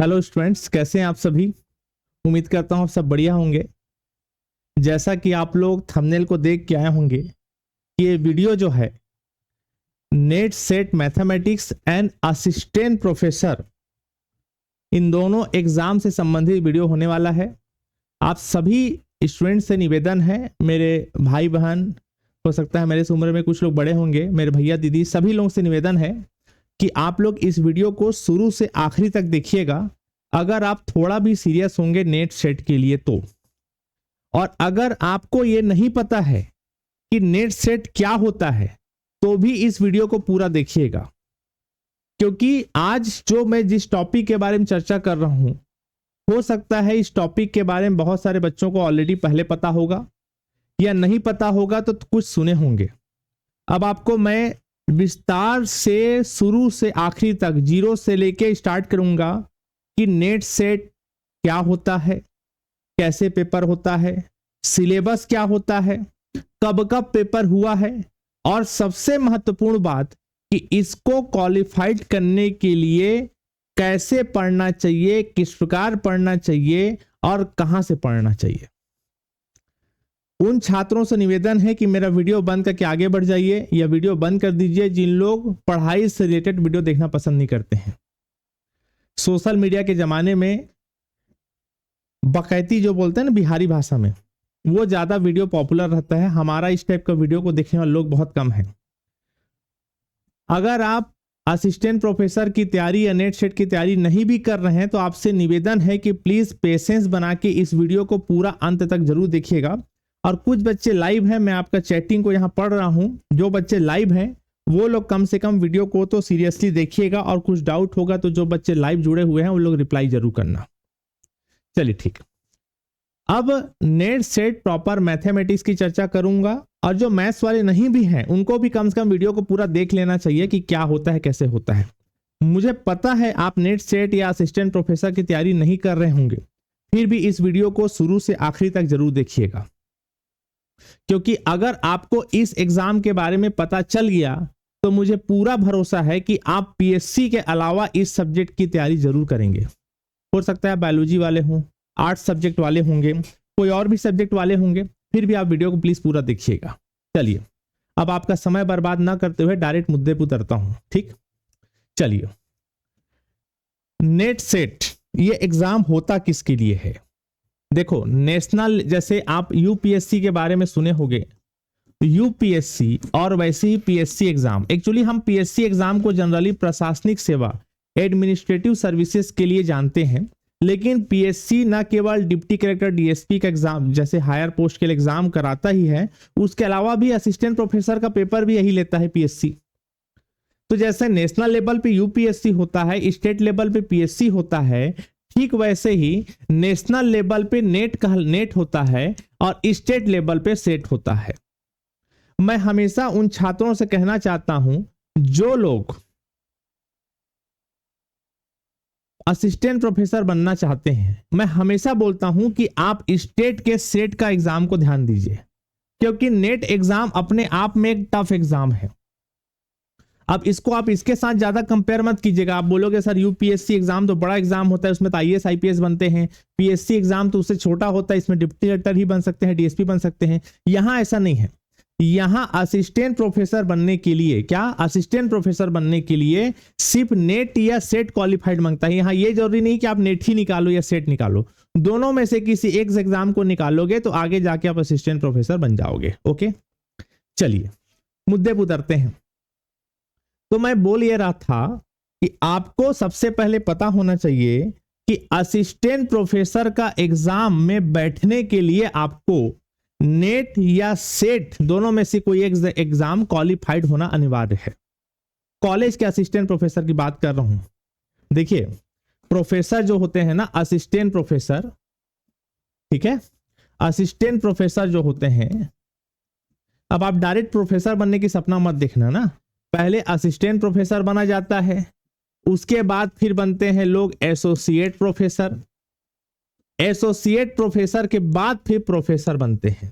Hello students, कैसे हैं आप सभी। उम्मीद करता हूं आप सब बढ़िया होंगे। जैसा कि आप लोग थंबनेल को देख के आए होंगे कि ये वीडियो जो है NET SET mathematics and assistant professor, इन दोनों एग्जाम से संबंधित वीडियो होने वाला है। आप सभी स्टूडेंट से निवेदन है, मेरे भाई बहन, हो सकता है मेरे से उम्र में कुछ लोग बड़े होंगे, मेरे भैया दीदी, सभी लोगों से निवेदन है कि आप लोग इस वीडियो को शुरू से आखिरी तक देखिएगा। अगर आप थोड़ा भी सीरियस होंगे नेट सेट के लिए तो, और अगर आपको ये नहीं पता है कि नेट सेट क्या होता है तो भी इस वीडियो को पूरा देखिएगा, क्योंकि आज जो मैं जिस टॉपिक के बारे में चर्चा कर रहा हूं, हो सकता है इस टॉपिक के बारे में बहुत सारे बच्चों को ऑलरेडी पहले पता होगा, या नहीं पता होगा तो कुछ सुने होंगे। अब आपको मैं विस्तार से शुरू से आखिरी तक जीरो से लेके स्टार्ट करूंगा कि नेट सेट क्या होता है, कैसे पेपर होता है, सिलेबस क्या होता है, कब कब पेपर हुआ है, और सबसे महत्वपूर्ण बात कि इसको क्वालिफाइड करने के लिए कैसे पढ़ना चाहिए, किस प्रकार पढ़ना चाहिए और कहां से पढ़ना चाहिए। उन छात्रों से निवेदन है कि मेरा वीडियो बंद करके आगे बढ़ जाइए, या वीडियो बंद कर दीजिए जिन लोग पढ़ाई से रिलेटेड वीडियो देखना पसंद नहीं करते हैं। सोशल मीडिया के जमाने में बकैती जो बोलते हैं ना बिहारी भाषा में, वो ज्यादा वीडियो पॉपुलर रहता है। हमारा इस टाइप का वीडियो को देखने वाले लोग बहुत कम हैं। अगर आप असिस्टेंट प्रोफेसर की तैयारी या नेट सेट की तैयारी नहीं भी कर रहे हैं तो आपसे निवेदन है कि प्लीज पेशेंस बना के इस वीडियो को पूरा अंत तक जरूर देखिएगा। और कुछ बच्चे लाइव हैं, मैं आपका चैटिंग को यहाँ पढ़ रहा हूँ, जो बच्चे लाइव हैं वो लोग कम से कम वीडियो को तो सीरियसली देखिएगा, और कुछ डाउट होगा तो जो बच्चे लाइव जुड़े हुए हैं वो लोग रिप्लाई जरूर करना। चलिए ठीक, अब नेट सेट प्रॉपर मैथमेटिक्स की चर्चा करूंगा, और जो मैथ्स वाले नहीं भी हैं उनको भी कम से कम वीडियो को पूरा देख लेना चाहिए कि क्या होता है, कैसे होता है। मुझे पता है आप नेट सेट या असिस्टेंट प्रोफेसर की तैयारी नहीं कर रहे होंगे, फिर भी इस वीडियो को शुरू से आखिरी तक जरूर देखिएगा, क्योंकि अगर आपको इस एग्जाम के बारे में पता चल गया तो मुझे पूरा भरोसा है कि आप पीएससी के अलावा इस सब्जेक्ट की तैयारी जरूर करेंगे। हो सकता है बायोलॉजी वाले हों, आर्ट्स सब्जेक्ट वाले होंगे, कोई और भी सब्जेक्ट वाले होंगे, फिर भी आप वीडियो को प्लीज पूरा देखिएगा। चलिए, अब आपका समय बर्बाद ना करते हुए डायरेक्ट मुद्दे पर उतरता हूं। ठीक, चलिए, नेट सेट ये एग्जाम होता किसके लिए है। देखो, नेशनल, जैसे आप यूपीएससी के बारे में सुने होंगे, यूपीएससी और वैसे ही पीएससी एग्जाम, एक्चुअली हम पीएससी एग्जाम को जनरली प्रशासनिक सेवा, एडमिनिस्ट्रेटिव सर्विसेज के लिए जानते हैं, लेकिन पीएससी न केवल डिप्टी कलेक्टर डीएसपी का एग्जाम जैसे हायर पोस्ट के लिए एग्जाम कराता ही है, उसके अलावा भी असिस्टेंट प्रोफेसर का पेपर भी यही लेता है पीएससी। तो जैसे नेशनल लेवल पे यूपीएससी होता है, स्टेट लेवल पे पीएससी होता है, ठीक वैसे ही नेशनल लेवल पे नेट होता है और स्टेट लेवल पे सेट होता है। मैं हमेशा उन छात्रों से कहना चाहता हूं जो लोग असिस्टेंट प्रोफेसर बनना चाहते हैं, मैं हमेशा बोलता हूं कि आप स्टेट के सेट का एग्जाम को ध्यान दीजिए, क्योंकि नेट एग्जाम अपने आप में एक टफ एग्जाम है। अब इसको आप इसके साथ ज्यादा कंपेयर मत कीजिएगा। आप बोलोगे सर यूपीएससी एग्जाम तो बड़ा एग्जाम होता है, उसमें तो आईएएस आईपीएस बनते हैं, पीएससी एग्जाम तो उससे छोटा होता है, इसमें डिप्टी कलेक्टर ही बन सकते हैं, डीएसपी बन सकते हैं। यहां ऐसा नहीं है। यहां असिस्टेंट प्रोफेसर बनने के लिए, क्या असिस्टेंट प्रोफेसर बनने के लिए सिर्फ नेट या सेट क्वालिफाइड मांगता है। यहां ये जरूरी नहीं कि आप नेट ही निकालो या सेट निकालो, दोनों में से किसी एक एग्जाम को निकालोगे तो आगे जाके आप असिस्टेंट प्रोफेसर बन जाओगे। ओके, चलिए मुद्दे पर उतरते हैं। तो मैं बोल ये रहा था कि आपको सबसे पहले पता होना चाहिए कि असिस्टेंट प्रोफेसर का एग्जाम में बैठने के लिए आपको नेट या सेट दोनों में से कोई एक एग्जाम क्वालिफाइड होना अनिवार्य है। कॉलेज के असिस्टेंट प्रोफेसर की बात कर रहा हूं। देखिए, प्रोफेसर जो होते हैं ना, असिस्टेंट प्रोफेसर, ठीक है, असिस्टेंट प्रोफेसर जो होते हैं, अब आप डायरेक्ट प्रोफेसर बनने की सपना मत देखना ना। पहले असिस्टेंट प्रोफेसर बना जाता है, उसके बाद फिर बनते हैं लोग एसोसिएट प्रोफेसर, एसोसिएट प्रोफेसर के बाद फिर प्रोफेसर बनते हैं।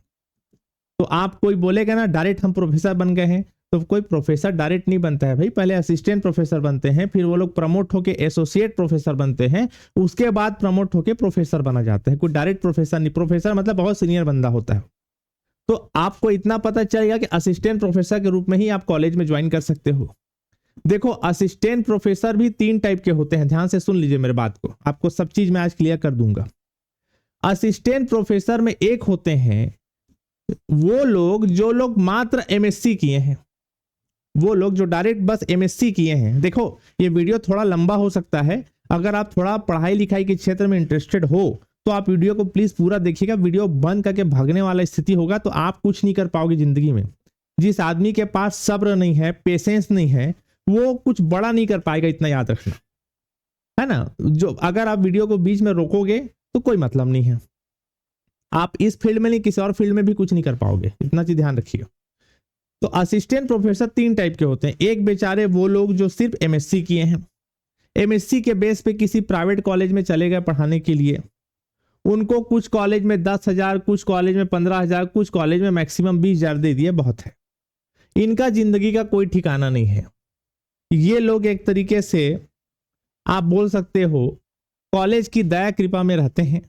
तो आप कोई बोलेगा ना डायरेक्ट हम प्रोफेसर बन गए हैं, तो कोई प्रोफेसर डायरेक्ट नहीं बनता है भाई, पहले असिस्टेंट प्रोफेसर बनते हैं, फिर वो लोग प्रमोट होके एसोसिएट प्रोफेसर बनते हैं, उसके बाद प्रमोट होके प्रोफेसर बना जाता है। कोई डायरेक्ट प्रोफेसर नहीं, प्रोफेसर मतलब बहुत सीनियर बंदा होता है। तो आपको इतना पता चलेगा कि असिस्टेंट प्रोफेसर के रूप में ही आप कॉलेज में ज्वाइन कर सकते हो। देखो असिस्टेंट प्रोफेसर भी 3 टाइप के होते हैं, ध्यान से सुन लीजिए मेरे बात को, आपको सब चीज मैं आज क्लियर कर दूंगा। असिस्टेंट प्रोफेसर में एक होते हैं वो लोग जो लोग मात्र एमएससी किए हैं, वो लोग जो डायरेक्ट बस एमएससी किए हैं। देखो ये वीडियो थोड़ा लंबा हो सकता है, अगर आप थोड़ा पढ़ाई लिखाई के क्षेत्र में इंटरेस्टेड हो तो आप वीडियो को प्लीज पूरा देखिएगा। वीडियो बंद करके भागने वाला स्थिति होगा तो आप कुछ नहीं कर पाओगे जिंदगी में। जिस आदमी के पास सब्र नहीं है, पेशेंस नहीं है, वो कुछ बड़ा नहीं कर पाएगा, इतना याद रखना है ना। जो अगर आप वीडियो को बीच में रोकोगे तो कोई मतलब नहीं है, आप इस फील्ड में नहीं किसी और फील्ड में भी कुछ नहीं कर पाओगे, इतना चीज ध्यान रखिएगा। तो असिस्टेंट प्रोफेसर 3 टाइप के होते हैं। एक बेचारे वो लोग जो सिर्फ एमएससी किए हैं, एमएससी के बेस पे किसी प्राइवेट कॉलेज में चले गए पढ़ाने के लिए, उनको कुछ कॉलेज में 10,000, कुछ कॉलेज में 15,000, कुछ कॉलेज में मैक्सिमम 20,000 दे दिए, बहुत है। इनका जिंदगी का कोई ठिकाना नहीं है। ये लोग एक तरीके से आप बोल सकते हो कॉलेज की दया कृपा में रहते हैं।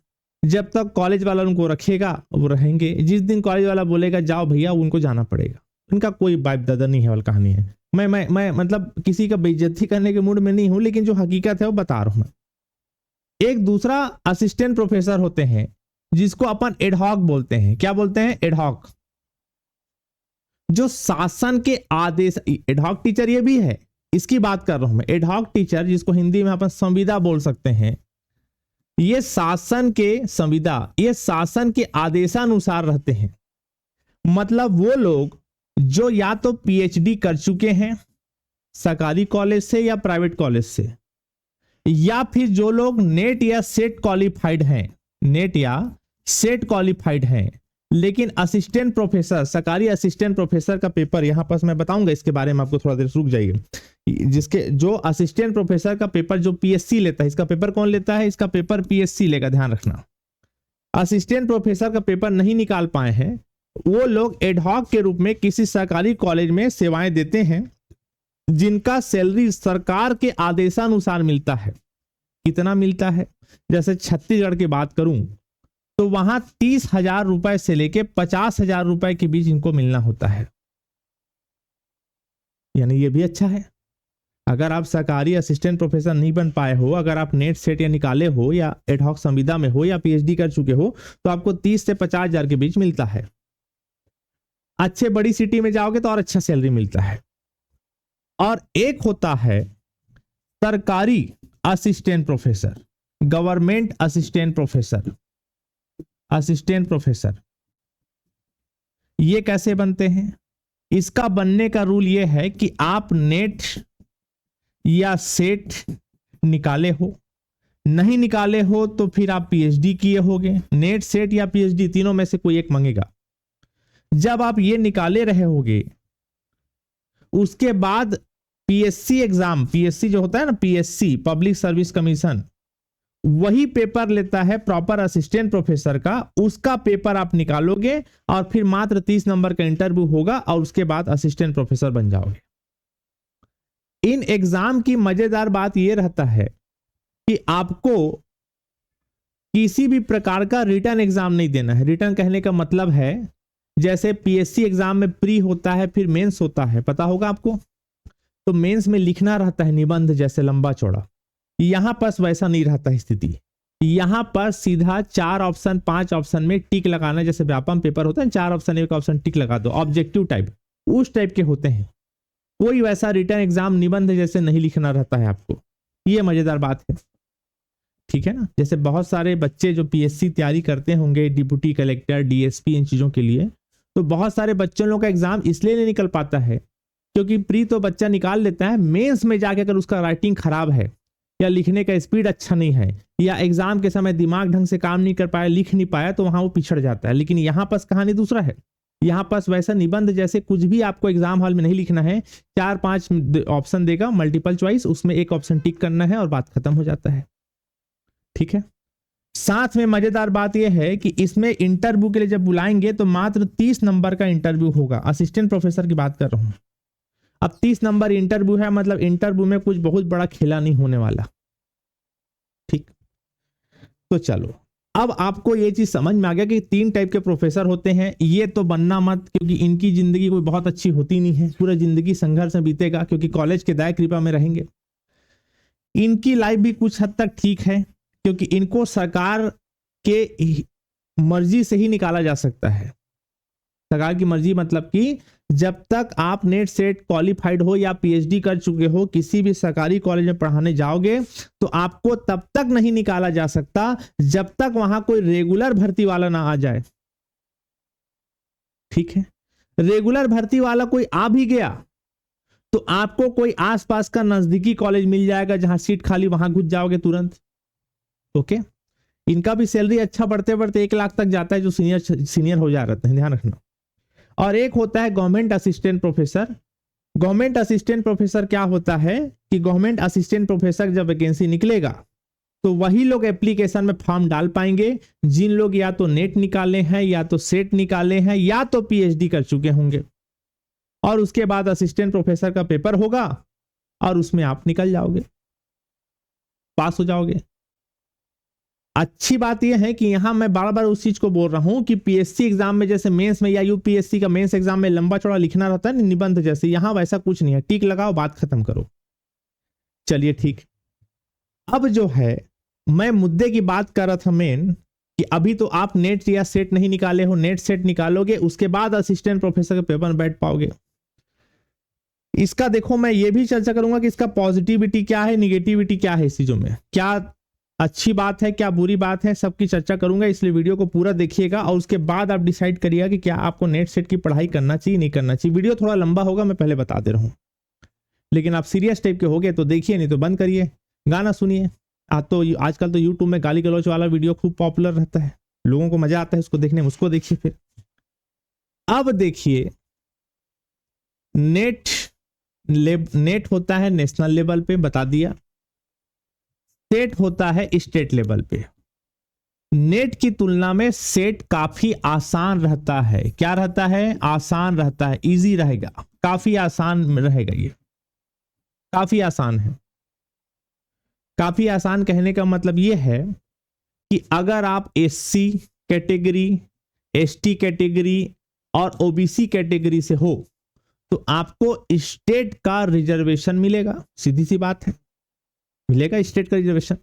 जब तक कॉलेज वाला उनको रखेगा वो रहेंगे, जिस दिन कॉलेज वाला बोलेगा जाओ भैया उनको जाना पड़ेगा। इनका कोई बाप दादा नहीं है वाली कहानी है। मैं मतलब किसी का बेइज्जती करने के मूड में नहीं हूं, लेकिन जो हकीकत है वो बता रहा हूं मैं। एक दूसरा असिस्टेंट प्रोफेसर होते हैं जिसको अपन एडहॉक बोलते हैं। क्या बोलते हैं? एडहॉक। जो शासन के आदेश, एडहॉक टीचर ये भी है, इसकी बात कर रहा हूं मैं। एडहॉक टीचर जिसको हिंदी में अपन संविदा बोल सकते हैं, ये शासन के संविदा, ये शासन के आदेशानुसार रहते हैं। मतलब वो लोग जो या तो पीएचडी कर चुके हैं सरकारी कॉलेज से या प्राइवेट कॉलेज से, या फिर जो लोग नेट या सेट क्वालिफाइड हैं, नेट या सेट क्वालिफाइड हैं, लेकिन असिस्टेंट प्रोफेसर, सरकारी असिस्टेंट प्रोफेसर का पेपर यहां पर मैं बताऊंगा, इसके बारे में आपको थोड़ा देर रुक जाइए। जिसके जो असिस्टेंट प्रोफेसर का पेपर जो पीएससी लेता है, इसका पेपर कौन लेता है? इसका पेपर पीएससी लेगा, ध्यान रखना। असिस्टेंट प्रोफेसर का पेपर नहीं निकाल पाए हैं वो लोग एडहॉक के रूप में किसी सरकारी कॉलेज में सेवाएं देते हैं, जिनका सैलरी सरकार के आदेशानुसार मिलता है। कितना मिलता है? जैसे छत्तीसगढ़ की बात करूं तो वहां 30,000 रुपए से लेके 50,000 रुपए के बीच इनको मिलना होता है। यानी ये भी अच्छा है। अगर आप सरकारी असिस्टेंट प्रोफेसर नहीं बन पाए हो, अगर आप नेट सेट या निकाले हो या एडहॉक संविदा में हो या पीएचडी कर चुके हो, तो आपको 30 से 50,000 के बीच मिलता है। अच्छे बड़ी सिटी में जाओगे तो और अच्छा सैलरी मिलता है। और एक होता है सरकारी assistant professor, government assistant professor. Assistant professor ये कैसे बनते हैं? इसका बनने का रूल ये है कि आप नेट या सेट निकाले हो, नहीं निकाले हो तो फिर आप पीएचडी किए होगे। नेट सेट या पीएचडी तीनों में से कोई एक मांगेगा। जब आप ये निकाले रहे होगे, उसके बाद पीएससी एग्जाम, पीएससी जो होता है ना, पीएससी पब्लिक सर्विस कमीशन, वही पेपर लेता है प्रॉपर असिस्टेंट प्रोफेसर का। उसका पेपर आप निकालोगे और फिर मात्र 30 नंबर का इंटरव्यू होगा और उसके बाद असिस्टेंट प्रोफेसर बन जाओगे। इन एग्जाम की मजेदार बात यह रहता है कि आपको किसी भी प्रकार का रिटर्न एग्जाम नहीं देना है। रिटर्न कहने का मतलब है जैसे पीएससी एग्जाम में प्री होता है, फिर मेंस होता है, पता होगा आपको। तो मेंस में लिखना रहता है निबंध जैसे लंबा चौड़ा। यहां पर वैसा नहीं रहता स्थिति। यहां पर सीधा 4 ऑप्शन 5 ऑप्शन में टिक लगाना, जैसे व्यापम पेपर होता है 4 ऑप्शन 1 ऑप्शन टिक लगा दो, ऑब्जेक्टिव टाइप, उस टाइप के होते हैं। कोई वैसा रिटर्न एग्जाम निबंध जैसे नहीं लिखना रहता है आपको। ये मजेदार बात है, ठीक है ना। जैसे बहुत सारे बच्चे जो पीएससी तैयारी करते होंगे, डिप्टी कलेक्टर, डीएसपी, इन चीजों के लिए, तो बहुत सारे बच्चों लोगों का एग्जाम इसलिए नहीं निकल पाता है क्योंकि प्री तो बच्चा निकाल लेता है, मेंस में जाके अगर उसका राइटिंग खराब है या लिखने का स्पीड अच्छा नहीं है या एग्जाम के समय दिमाग ढंग से काम नहीं कर पाया, लिख नहीं पाया, तो वहां वो पिछड़ जाता है। लेकिन यहाँ पर कहानी दूसरा है। यहाँ पर वैसा निबंध जैसे कुछ भी आपको एग्जाम हॉल में नहीं लिखना है, 4-5 ऑप्शन देगा मल्टीपल चॉइस, उसमें एक ऑप्शन टिक करना है और बात खत्म हो जाता है, ठीक है। साथ में मजेदार बात यह है कि इसमें इंटरव्यू के लिए जब बुलाएंगे तो मात्र 30 नंबर का इंटरव्यू होगा। असिस्टेंट प्रोफेसर की बात कर रहा हूं, अब 30 नंबर इंटरव्यू है, मतलब इंटरव्यू में कुछ बहुत बड़ा खेला नहीं होने वाला। ठीक, तो चलो अब आपको ये चीज समझ में आ गया कि 3 टाइप के प्रोफेसर होते हैं। ये तो बनना मत, क्योंकि इनकी जिंदगी कोई बहुत अच्छी होती नहीं है, पूरा जिंदगी संघर्ष में बीतेगा, क्योंकि कॉलेज के दाय कृपा में रहेंगे। इनकी लाइफ भी कुछ हद तक ठीक है, क्योंकि इनको सरकार के मर्जी से ही निकाला जा सकता है। सरकार की मर्जी मतलब कि जब तक आप नेट सेट क्वालिफाइड हो या पीएचडी कर चुके हो, किसी भी सरकारी कॉलेज में पढ़ाने जाओगे तो आपको तब तक नहीं निकाला जा सकता जब तक वहां कोई रेगुलर भर्ती वाला ना आ जाए। ठीक है, रेगुलर भर्ती वाला कोई आ भी गया तो आपको कोई आसपास का नजदीकी कॉलेज मिल जाएगा जहां सीट खाली, वहां घुस जाओगे तुरंत। ओके, इनका भी सैलरी अच्छा बढ़ते बढ़ते 1 लाख तक जाता है, जो सीनियर हो जा रहे हैं, ध्यान रखना। और एक होता है government assistant professor. Government assistant professor क्या होता है कि गवर्नमेंट असिस्टेंट प्रोफेसर जब वैकेंसी निकलेगा तो वही लोग एप्लीकेशन में फॉर्म डाल पाएंगे जिन लोग या तो नेट निकाले हैं, या तो सेट निकाले हैं, या तो पीएचडी कर चुके होंगे। और उसके बाद असिस्टेंट प्रोफेसर का पेपर होगा और उसमें आप निकल जाओगे, पास हो जाओगे। अच्छी बात यह है कि यहां मैं बार बार उस चीज को बोल रहा हूं कि पीएससी एग्जाम में जैसे मेंस में या यूपीएससी का मेंस एग्जाम में लंबा चौड़ा लिखना रहता है निबंध जैसे, यहां वैसा कुछ नहीं है। टिक लगाओ, बात खत्म करो। चलिए ठीक, अब जो है मैं मुद्दे की बात कर रहा था मेन, कि अभी तो आप नेट या सेट नहीं निकाले हो, नेट सेट निकालोगे उसके बाद असिस्टेंट प्रोफेसर के पेपर में बैठ पाओगे। इसका देखो मैं ये भी चर्चा करूंगा कि इसका पॉजिटिविटी क्या है, निगेटिविटी क्या है, इस चीजों में क्या अच्छी बात है, क्या बुरी बात है, सबकी चर्चा करूंगा। इसलिए वीडियो को पूरा देखिएगा और उसके बाद आप डिसाइड करिएगा कि क्या आपको नेट सेट की पढ़ाई करना चाहिए नहीं करना चाहिए। वीडियो थोड़ा लंबा होगा, मैं पहले बता दे रहा हूं, लेकिन आप सीरियस टाइप के हो गए तो देखिए, नहीं तो बंद करिए, गाना सुनिए। आजकल तो यूट्यूब में गाली गलौच वाला वीडियो खूब पॉपुलर रहता है, लोगों को मजा आता है उसको देखने में, उसको देखिए। फिर अब देखिए, नेट होता है नेशनल लेवल पे, बता दिया। सेट होता है स्टेट लेवल पे। नेट की तुलना में सेट काफी आसान रहता है। क्या रहता है? आसान रहता है, इजी रहेगा, काफी आसान रहेगा। ये काफी आसान है। काफी आसान कहने का मतलब ये है कि अगर आप एससी कैटेगरी, एसटी कैटेगरी और ओबीसी कैटेगरी से हो तो आपको स्टेट का रिजर्वेशन मिलेगा, सीधी सी बात है, मिलेगा स्टेट का रिजर्वेशन।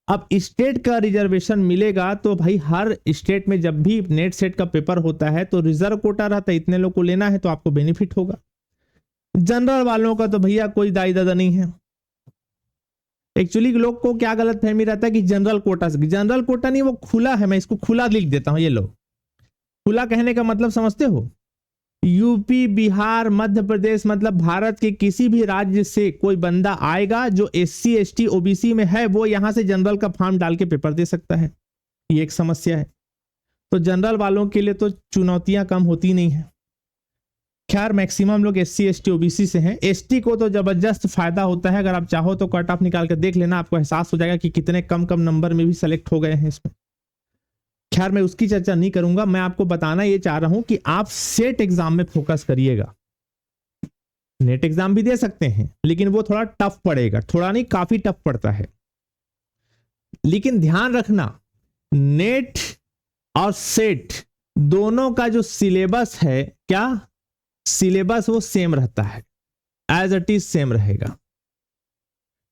अब स्टेट का रिजर्वेशन मिलेगा तो भाई हर स्टेट में जब भी नेट सेट का पेपर होता है तो रिजर्व कोटा रहता है, इतने लोग को लेना है तो आपको बेनिफिट होगा। जनरल वालों का तो भैया कोई दाई दादा नहीं है। एक्चुअली लोग को क्या गलत फहमी रहता है कि जनरल कोटा से, जनरल कोटा नहीं, वो खुला है। मैं इसको खुला लिख देता हूं, ये लो, खुला कहने का मतलब समझते हो? यूपी, बिहार, मध्य प्रदेश, मतलब भारत के किसी भी राज्य से कोई बंदा आएगा जो एससी, एसटी, ओबीसी में है, वो यहां से जनरल का फॉर्म डाल के पेपर दे सकता है। ये एक समस्या है। तो जनरल वालों के लिए तो चुनौतियां कम होती नहीं है। खैर मैक्सिमम लोग एससी, एसटी, ओबीसी से हैं। एसटी को तो जबरदस्त फायदा होता है, अगर आप चाहो तो कट ऑफ निकाल कर देख लेना, आपको एहसास हो जाएगा कि कितने कम कम नंबर में भी सेलेक्ट हो गए हैं इसमें। खैर मैं उसकी चर्चा नहीं करूंगा, मैं आपको बताना ये चाह रहा हूं कि आप सेट एग्जाम में फोकस करिएगा। नेट एग्जाम भी दे सकते हैं लेकिन वो थोड़ा टफ पड़ेगा, थोड़ा नहीं काफी टफ पड़ता है। लेकिन ध्यान रखना, नेट और सेट दोनों का जो सिलेबस है, क्या सिलेबस, वो सेम रहता है, एज इट इज सेम रहेगा।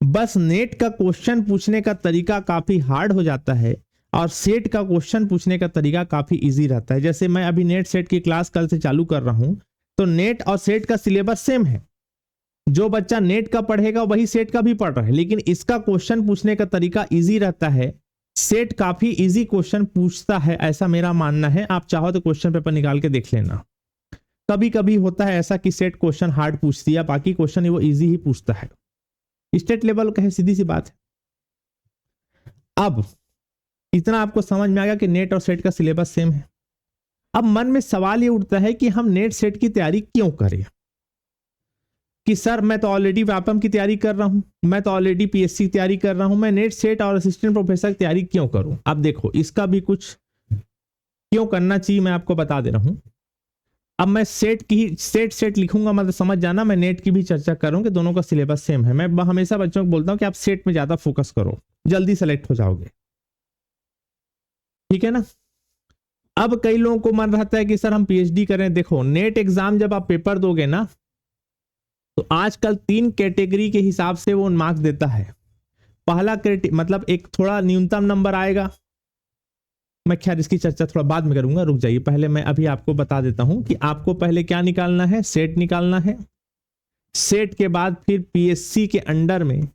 बस नेट का क्वेश्चन पूछने का तरीका काफी हार्ड हो जाता है और सेट का क्वेश्चन पूछने का तरीका काफी इजी रहता है। जैसे मैं अभी नेट सेट की क्लास कल से चालू कर रहा हूं, तो नेट और सेट का सिलेबस सेम है। जो बच्चा नेट का पढ़ेगा वही सेट का भी पढ़ रहा है, लेकिन इसका क्वेश्चन पूछने का तरीका इजी रहता है। सेट काफी इजी क्वेश्चन पूछता है, ऐसा मेरा मानना है। आप चाहो तो क्वेश्चन पेपर निकाल के देख लेना। कभी कभी होता है ऐसा कि सेट क्वेश्चन हार्ड पूछती है, बाकी क्वेश्चन वो इजी ही पूछता है। स्टेट लेवल का है, सीधी सी बात है। अब इतना आपको समझ में आ गया कि नेट और सेट का सिलेबस सेम है। अब मन में सवाल ये उठता है कि हम नेट सेट की तैयारी क्यों करें? कि सर मैं तो ऑलरेडी व्यापम की तैयारी कर रहा हूं, मैं तो ऑलरेडी पीएससी की तैयारी कर रहा हूं, मैं नेट सेट और असिस्टेंट प्रोफेसर की तैयारी क्यों करूं? अब देखो, इसका भी कुछ क्यों करना चाहिए मैं आपको बता दे रहा हूं। अब मैं सेट लिखूंगा, मतलब समझ जाना, मैं नेट की भी चर्चा करूं कि दोनों का सिलेबस सेम है। मैं हमेशा बच्चों को बोलता हूं कि आप सेट में ज्यादा फोकस करो, जल्दी सेलेक्ट हो जाओगे, ठीक है ना। अब कई लोगों को मन रहता है कि सर हम पीएचडी करें। देखो नेट एग्जाम जब आप पेपर दोगे ना, तो आजकल 3 कैटेगरी के हिसाब से वो मार्क्स देता है। पहला मतलब एक थोड़ा न्यूनतम नंबर आएगा, मैं खैर इसकी चर्चा थोड़ा बाद में करूंगा, रुक जाइए, पहले मैं अभी आपको बता देता हूं कि आपको पहले क्या निकालना है, सेट निकालना है। सेट के बाद फिर पीएससी के अंडर में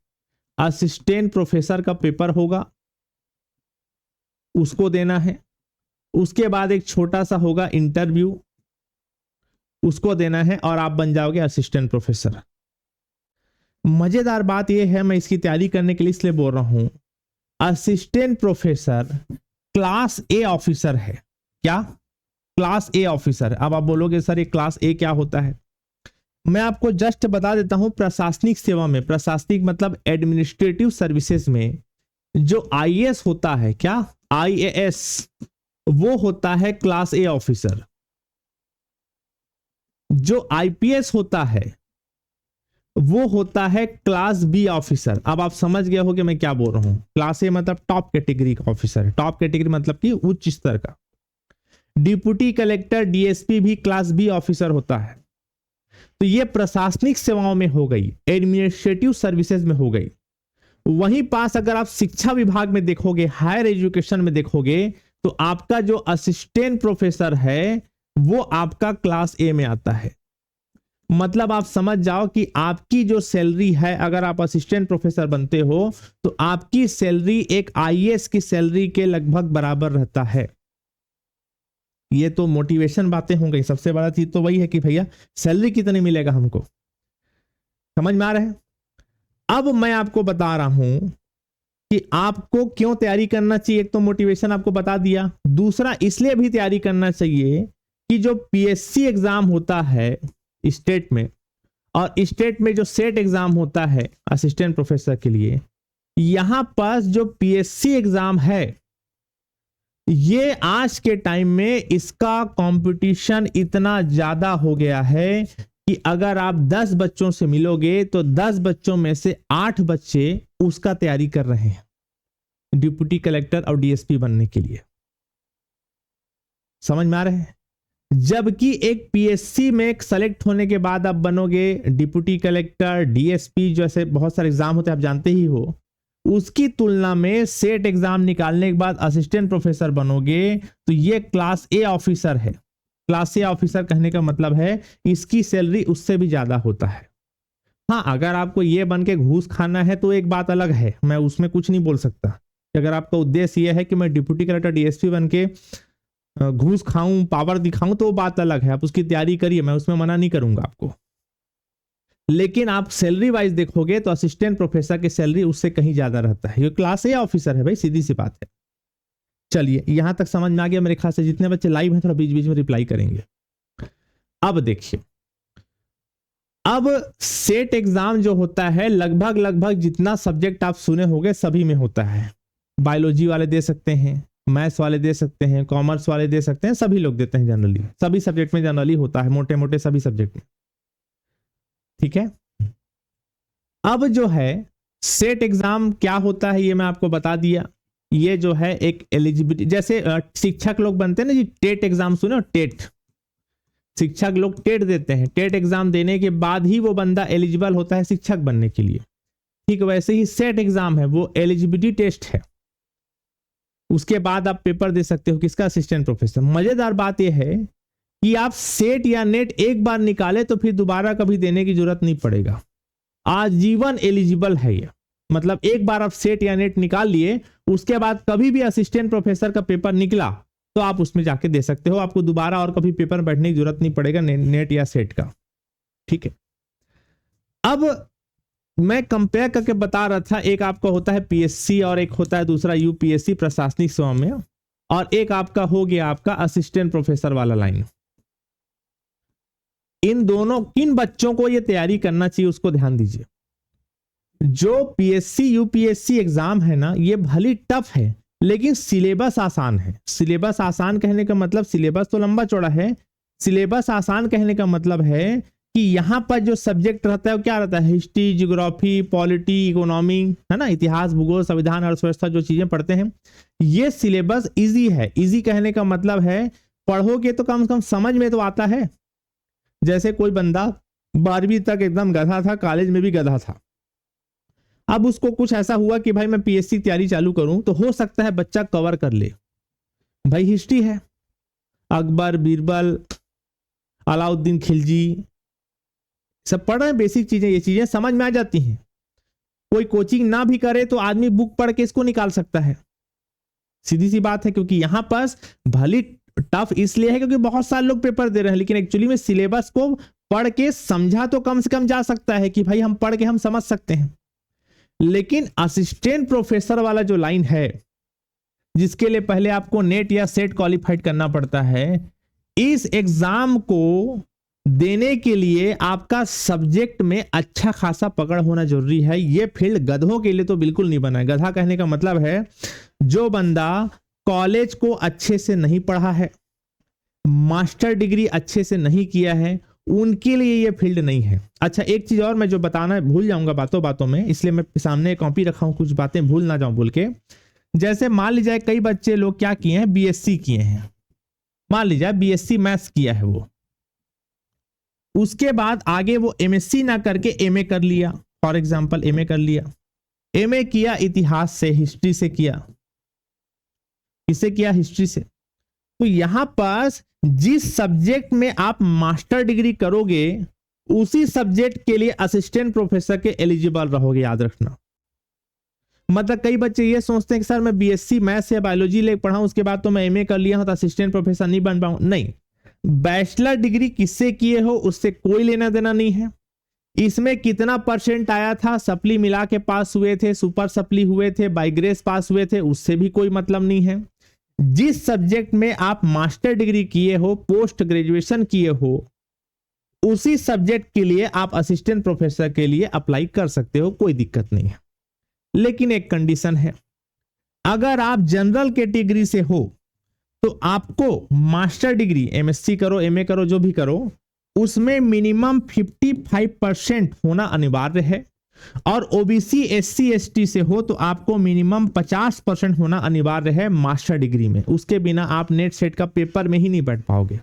असिस्टेंट प्रोफेसर का पेपर होगा, उसको देना है। उसके बाद एक छोटा सा होगा इंटरव्यू, उसको देना है, और आप बन जाओगे असिस्टेंट प्रोफेसर। मजेदार बात यह है, मैं इसकी तैयारी करने के लिए इसलिए बोल रहा हूं, असिस्टेंट प्रोफेसर क्लास ए ऑफिसर है। क्या? क्लास ए ऑफिसर। अब आप बोलोगे सर ये क्लास ए क्या होता है? मैं आपको जस्ट बता देता हूं, प्रशासनिक सेवा में, प्रशासनिक मतलब एडमिनिस्ट्रेटिव सर्विसेज में जो आईएएस होता है, क्या आईएएस, वो होता है क्लास ए ऑफिसर। जो आईपीएस होता है वो होता है क्लास बी ऑफिसर। अब आप समझ गए हो कि मैं क्या बोल रहा हूं। क्लास ए मतलब टॉप कैटेगरी का ऑफिसर, टॉप कैटेगरी मतलब कि उच्च स्तर का। डिप्टी कलेक्टर डीएसपी भी क्लास बी ऑफिसर होता है। तो ये प्रशासनिक सेवाओं में हो गई, एडमिनिस्ट्रेटिव सर्विसेज में हो गई। वहीं पास अगर आप शिक्षा विभाग में देखोगे, हायर एजुकेशन में देखोगे, तो आपका जो असिस्टेंट प्रोफेसर है वो आपका क्लास ए में आता है। मतलब आप समझ जाओ कि आपकी जो सैलरी है, अगर आप असिस्टेंट प्रोफेसर बनते हो तो आपकी सैलरी एक आईएएस की सैलरी के लगभग बराबर रहता है। ये तो मोटिवेशन बातें हो गई। सबसे बड़ा चीज तो वही है कि भैया सैलरी कितनी मिलेगा हमको, समझ में आ रहा है। अब मैं आपको बता रहा हूं कि आपको क्यों तैयारी करना चाहिए। एक तो मोटिवेशन आपको बता दिया, दूसरा इसलिए भी तैयारी करना चाहिए कि जो पीएससी एग्जाम होता है स्टेट में, और स्टेट में जो सेट एग्जाम होता है असिस्टेंट प्रोफेसर के लिए, यहां पर जो पीएससी एग्जाम है ये आज के टाइम में इसका कंपटीशन इतना ज्यादा हो गया है कि अगर आप 10 बच्चों से मिलोगे तो 10 बच्चों में से 8 बच्चे उसका तैयारी कर रहे हैं डिप्टी कलेक्टर और डीएसपी बनने के लिए। समझ में आ रहा है। जबकि एक पीएससी में सेलेक्ट होने के बाद आप बनोगे डिप्टी कलेक्टर, डीएसपी, जैसे बहुत सारे एग्जाम होते हैं आप जानते ही हो, उसकी तुलना में सेट एग्जाम निकालने के बाद असिस्टेंट प्रोफेसर बनोगे तो ये क्लास ए ऑफिसर है। क्लास ए ऑफिसर कहने का मतलब है इसकी सैलरी उससे भी ज्यादा होता है। हाँ, अगर आपको ये बन के घूस खाना है तो एक बात अलग है, मैं उसमें कुछ नहीं बोल सकता। अगर आपका उद्देश्य यह है कि मैं डिप्टी कलेक्टर डीएसपी बन के घूस खाऊं, पावर दिखाऊं, तो बात अलग है, आप उसकी तैयारी करिए, मैं उसमें मना नहीं करूंगा आपको। लेकिन आप सैलरी वाइज देखोगे तो असिस्टेंट प्रोफेसर की सैलरी उससे कहीं ज्यादा रहता है। ये क्लास ए ऑफिसर है भाई, सीधी सी बात है। चलिए यहां तक समझ में आ गया मेरे ख्याल से। जितने बच्चे लाइव हैं थोड़ा बीच बीच में रिप्लाई करेंगे। अब देखिए, अब सेट एग्जाम जो होता है लगभग जितना सब्जेक्ट आप सुने होंगे सभी में होता है। बायोलॉजी वाले दे सकते हैं, मैथ्स वाले दे सकते हैं, कॉमर्स वाले दे सकते हैं, सभी लोग देते हैं जनरली। सभी सब्जेक्ट में जनरली होता है, मोटे मोटे सभी सब्जेक्ट में, ठीक है। अब जो है सेट एग्जाम क्या होता है ये मैं आपको बता दिया। ये जो है एक एलिजिबिलिटी, जैसे शिक्षक लोग बनते हैं ना जी, टेट एग्जाम सुने, टेट, शिक्षक लोग टेट देते हैं। टेट एग्जाम देने के बाद ही वो बंदा एलिजिबल होता है शिक्षक बनने के लिए, ठीक वैसे ही सेट एग्जाम है वो एलिजिबिलिटी टेस्ट है। उसके बाद आप पेपर दे सकते हो किसका, असिस्टेंट प्रोफेसर। मजेदार बात यह है कि आप सेट या नेट एक बार निकाले तो फिर दोबारा कभी देने की जरूरत नहीं पड़ेगा, आजीवन एलिजिबल है ये। मतलब एक बार आप सेट या नेट निकाल लिए, उसके बाद कभी भी असिस्टेंट प्रोफेसर का पेपर निकला तो आप उसमें जाके दे सकते हो, आपको दोबारा और कभी पेपर बैठने की जरूरत नहीं पड़ेगा नेट या सेट का, ठीक है। अब मैं कंपेयर करके बता रहा था, एक आपका होता है पीएससी और एक होता है दूसरा यूपीएससी प्रशासनिक सेवा में, और एक आपका हो गया आपका असिस्टेंट प्रोफेसर वाला लाइन। इन दोनों किन बच्चों को ये तैयारी करना चाहिए उसको ध्यान दीजिए। जो पीएससी यूपीएससी एग्जाम है ना, ये भली टफ है लेकिन सिलेबस आसान है। सिलेबस आसान कहने का मतलब सिलेबस तो लंबा चौड़ा है, सिलेबस आसान कहने का मतलब है कि यहाँ पर जो सब्जेक्ट रहता है वो क्या रहता है, हिस्ट्री, जियोग्राफी, पॉलिटी, इकोनॉमी, है ना, इतिहास, भूगोल, संविधान, अर्थव्यवस्था, जो चीजें पढ़ते हैं, ये सिलेबस इजी है। इजी कहने का मतलब है पढ़ोगे तो कम से कम समझ में तो आता है। जैसे कोई बंदा 12वीं तक एकदम गधा था, कॉलेज में भी गधा था, अब उसको कुछ ऐसा हुआ कि भाई मैं पीएससी की तैयारी चालू करूं, तो हो सकता है बच्चा कवर कर ले। भाई हिस्ट्री है, अकबर, बीरबल, अलाउद्दीन खिलजी, सब पढ़ रहे हैं बेसिक चीजें, ये चीजें समझ में आ जाती हैं। कोई कोचिंग ना भी करे तो आदमी बुक पढ़ के इसको निकाल सकता है, सीधी सी बात है। क्योंकि यहां पर भली टफ इसलिए है क्योंकि बहुत सारे लोग पेपर दे रहे हैं, लेकिन एक्चुअली में सिलेबस को पढ़ के समझा तो कम से कम जा सकता है कि भाई हम पढ़ के हम समझ सकते हैं। लेकिन असिस्टेंट प्रोफेसर वाला जो लाइन है, जिसके लिए पहले आपको नेट या सेट क्वालिफाइड करना पड़ता है, इस एग्जाम को देने के लिए आपका सब्जेक्ट में अच्छा खासा पकड़ होना जरूरी है। यह फील्ड गधों के लिए तो बिल्कुल नहीं बना है। गधा कहने का मतलब है जो बंदा कॉलेज को अच्छे से नहीं पढ़ा है, मास्टर डिग्री अच्छे से नहीं किया है, उनके लिए ये फील्ड नहीं है। अच्छा, एक चीज और मैं जो बताना भूल जाऊंगा बातों बातों में, इसलिए मैं सामने कॉपी रखा हूं, कुछ बातें भूल ना जाऊं बोल के। जैसे मान लीजिए कई बच्चे लोग क्या किए हैं, बीएससी किए हैं, मान लीजिए बीएससी मैथ्स किया है वो, उसके बाद आगे वो एमएससी ना करके एमए कर लिया, फॉर एग्जांपल एमए कर लिया, एमए किया इतिहास से, हिस्ट्री से किया, किससे किया, हिस्ट्री से। तो यहां पास जिस सब्जेक्ट में आप मास्टर डिग्री करोगे उसी सब्जेक्ट के लिए असिस्टेंट प्रोफेसर के एलिजिबल रहोगे, याद रखना। मतलब कई बच्चे ये सोचते हैं कि सर मैं बीएससी मैथ्स या बायोलॉजी ले पढ़ा हूं, उसके बाद तो मैं एमए कर लिया हूं तो असिस्टेंट प्रोफेसर नहीं बन पाऊं। नहीं, बैचलर डिग्री किससे किए हो उससे कोई लेना देना नहीं है। इसमें कितना परसेंट आया था, सप्ली मिला के पास हुए थे, सुपर सप्ली हुए थे, बाय ग्रेस पास हुए थे, उससे भी कोई मतलब नहीं है। जिस सब्जेक्ट में आप मास्टर डिग्री किए हो, पोस्ट ग्रेजुएशन किए हो, उसी सब्जेक्ट के लिए आप असिस्टेंट प्रोफेसर के लिए अप्लाई कर सकते हो, कोई दिक्कत नहीं है। लेकिन एक कंडीशन है, अगर आप जनरल कैटेगरी से हो तो आपको मास्टर डिग्री, एमएससी करो, एमए करो, जो भी करो, उसमें मिनिमम 55% होना अनिवार्य है। और ओबीसी, एससी, एसटी से हो तो आपको मिनिमम 50% होना अनिवार्य है मास्टर डिग्री में। उसके बिना आप नेट सेट का पेपर में ही नहीं बैठ पाओगे।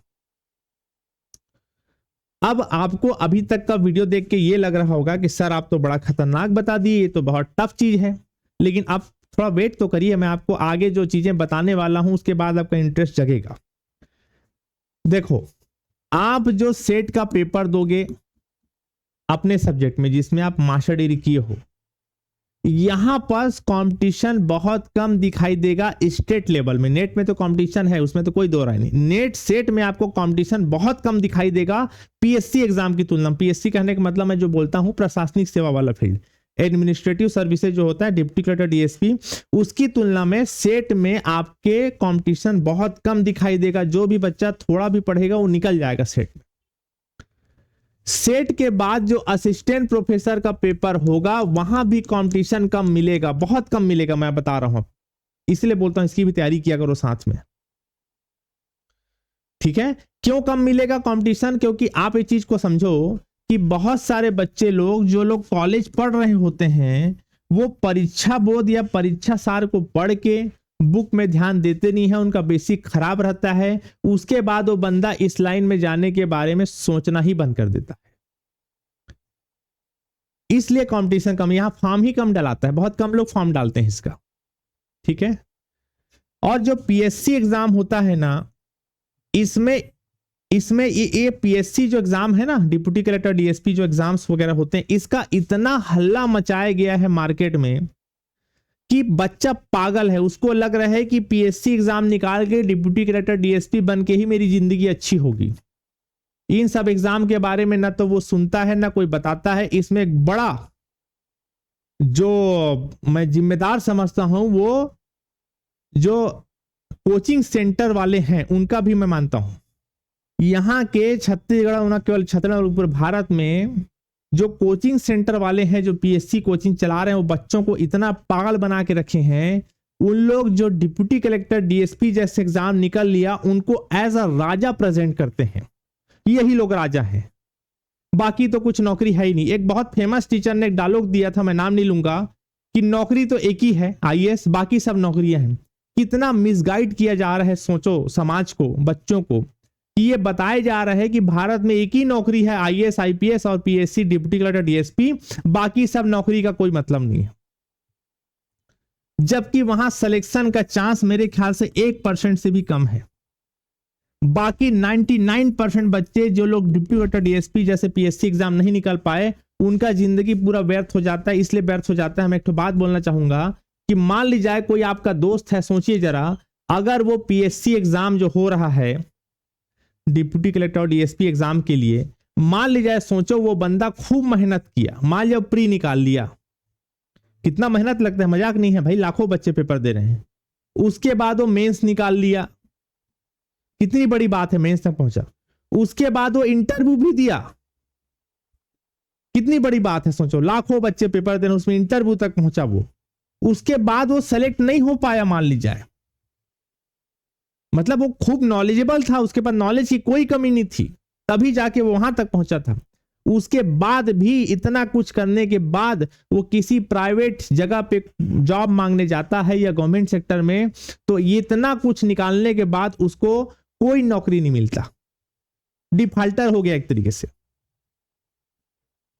अब आपको अभी तक का वीडियो देख के ये लग रहा होगा कि सर आप तो बड़ा खतरनाक बता दिए, ये तो बहुत टफ चीज है। लेकिन आप थोड़ा वेट तो करिए, मैं आपको आगे जो चीजें बताने वाला हूं उसके बाद आपका इंटरेस्ट जगेगा। देखो, आप जो सेट का पेपर दोगे अपने सब्जेक्ट में जिसमें आप मास्टर डिग्री किए हो, यहां पर कंपटीशन बहुत कम दिखाई देगा स्टेट लेवल में। नेट में तो कंपटीशन है, उसमें तो कोई दो राय नहीं। नेट सेट में आपको कंपटीशन बहुत कम दिखाई देगा पीएससी एग्जाम की तुलना में। पीएससी कहने का मतलब मैं जो बोलता हूं प्रशासनिक सेवा वाला फील्ड, एडमिनिस्ट्रेटिव सर्विसेज जो होता है, डिप्टी कलेक्टर, डीएसपी, उसकी तुलना में सेट में आपके कंपटीशन बहुत कम दिखाई देगा। जो भी बच्चा थोड़ा भी पढ़ेगा वो निकल जाएगा सेट में। सेट के बाद जो असिस्टेंट प्रोफेसर का पेपर होगा वहां भी कंपटीशन कम मिलेगा, बहुत कम मिलेगा, मैं बता रहा हूं। इसलिए बोलता हूं इसकी भी तैयारी किया करो साथ में, ठीक है। क्यों कम मिलेगा कंपटीशन? क्योंकि आप इस चीज को समझो कि बहुत सारे बच्चे लोग, जो लोग कॉलेज पढ़ रहे होते हैं, वो परीक्षा बोध या परीक्षा सार को पढ़ के बुक में ध्यान देते नहीं है, उनका बेसिक खराब रहता है। उसके बाद वो बंदा इस लाइन में जाने के बारे में सोचना ही बंद कर देता है। इसलिए कंपटीशन कम, यहां फॉर्म ही कम डलाता है, बहुत कम लोग फॉर्म डालते हैं इसका, ठीक है। और जो पीएससी एग्जाम होता है ना, इसमें ये पीएससी जो एग्जाम है ना, डिप्टी कलेक्टर, डीएसपी जो एग्जाम्स वगैरह होते हैं, इसका इतना हल्ला मचाया गया है मार्केट में कि बच्चा पागल है। उसको लग रहा है कि पीएससी एग्जाम निकाल के डिप्टी कलेक्टर, डीएसपी बन के ही मेरी जिंदगी अच्छी होगी। इन सब एग्जाम के बारे में ना तो वो सुनता है ना कोई बताता है। इसमें एक बड़ा जो मैं जिम्मेदार समझता हूं, वो जो कोचिंग सेंटर वाले हैं उनका भी मैं मानता हूं। यहां के छत्तीसगढ़, ना केवल छत्तीसगढ़, पूरे भारत में जो कोचिंग सेंटर वाले हैं, जो पीएससी कोचिंग चला रहे हैं, वो बच्चों को इतना पागल बना के रखे हैं। उन लोग जो डिप्टी कलेक्टर, डीएसपी जैसे एग्जाम निकल लिया, उनको एज अ राजा प्रेजेंट करते हैं। यही लोग राजा हैं, बाकी तो कुछ नौकरी है ही नहीं। एक बहुत फेमस टीचर ने एक डायलॉग दिया था, मैं नाम नहीं लूंगा, कि नौकरी तो एक ही है आईएएस, बाकी सब नौकरियां हैं। कितना मिसगाइड किया जा रहा है, सोचो समाज को, बच्चों को, कि ये बताया जा रहा है कि भारत में एक ही नौकरी है आईएएस आईपीएस और पीएससी डिप्टी कलेक्टर डीएसपी, बाकी सब नौकरी का कोई मतलब नहीं है। जबकि वहां सिलेक्शन का चांस मेरे ख्याल से 1% से भी कम है। बाकी 99% बच्चे जो लोग डिप्टी कलेक्टर डीएसपी जैसे पीएससी एग्जाम नहीं निकल पाए, उनका जिंदगी पूरा व्यर्थ हो जाता है। इसलिए व्यर्थ हो जाता है, मैं एक बात बोलना चाहूंगा कि मान ली जाए कोई आपका दोस्त है, सोचिए जरा, अगर वो पीएससी एग्जाम जो हो रहा है डिप्टी कलेक्टर और डीएसपी एग्जाम के लिए, मान ली जाए, सोचो वो बंदा खूब मेहनत किया, मान लिया प्री निकाल लिया, कितना मेहनत लगता है, मजाक नहीं है भाई, लाखों बच्चे पेपर दे रहे हैं। उसके बाद वो मेंस निकाल लिया, कितनी बड़ी बात है, मेंस तक पहुंचा। उसके बाद वो इंटरव्यू भी दिया, कितनी बड़ी बात है, सोचो लाखों बच्चे पेपर दे रहे हैं, उसमें इंटरव्यू तक पहुंचा वो। उसके बाद वो सेलेक्ट नहीं हो पाया, मान ली जाए, मतलब वो खूब नॉलेजेबल था, उसके पास नॉलेज की कोई कमी नहीं थी, तभी जाके वो वहां तक पहुंचा था। उसके बाद भी इतना कुछ करने के बाद वो किसी प्राइवेट जगह पे जॉब मांगने जाता है या गवर्नमेंट सेक्टर में, तो इतना कुछ निकालने के बाद उसको कोई नौकरी नहीं मिलता, डिफाल्टर हो गया एक तरीके से।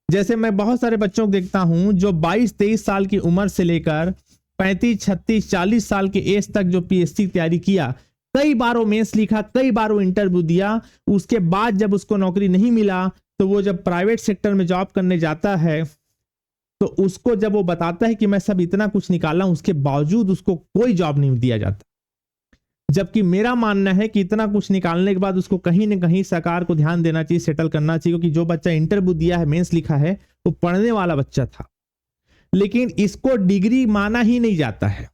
जैसे मैं बहुत सारे बच्चों को देखता हूं जो 22-23 साल की उम्र से लेकर 35, 36, 40 साल के एज तक जो पीएससी की तैयारी किया, कई बार वो मेंस लिखा, कई बार वो इंटरव्यू दिया, उसके बाद जब उसको नौकरी नहीं मिला, तो वो जब प्राइवेट सेक्टर में जॉब करने जाता है, तो उसको जब वो बताता है कि मैं सब इतना कुछ निकाला हूं, उसके बावजूद उसको कोई जॉब नहीं दिया जाता। जबकि मेरा मानना है कि इतना कुछ निकालने के बाद उसको कहीं ना कहीं सरकार को ध्यान देना चाहिए, सेटल करना चाहिए, क्योंकि जो बच्चा इंटरव्यू दिया है, मेंस लिखा है, वो पढ़ने वाला बच्चा था, लेकिन इसको डिग्री माना ही नहीं जाता है।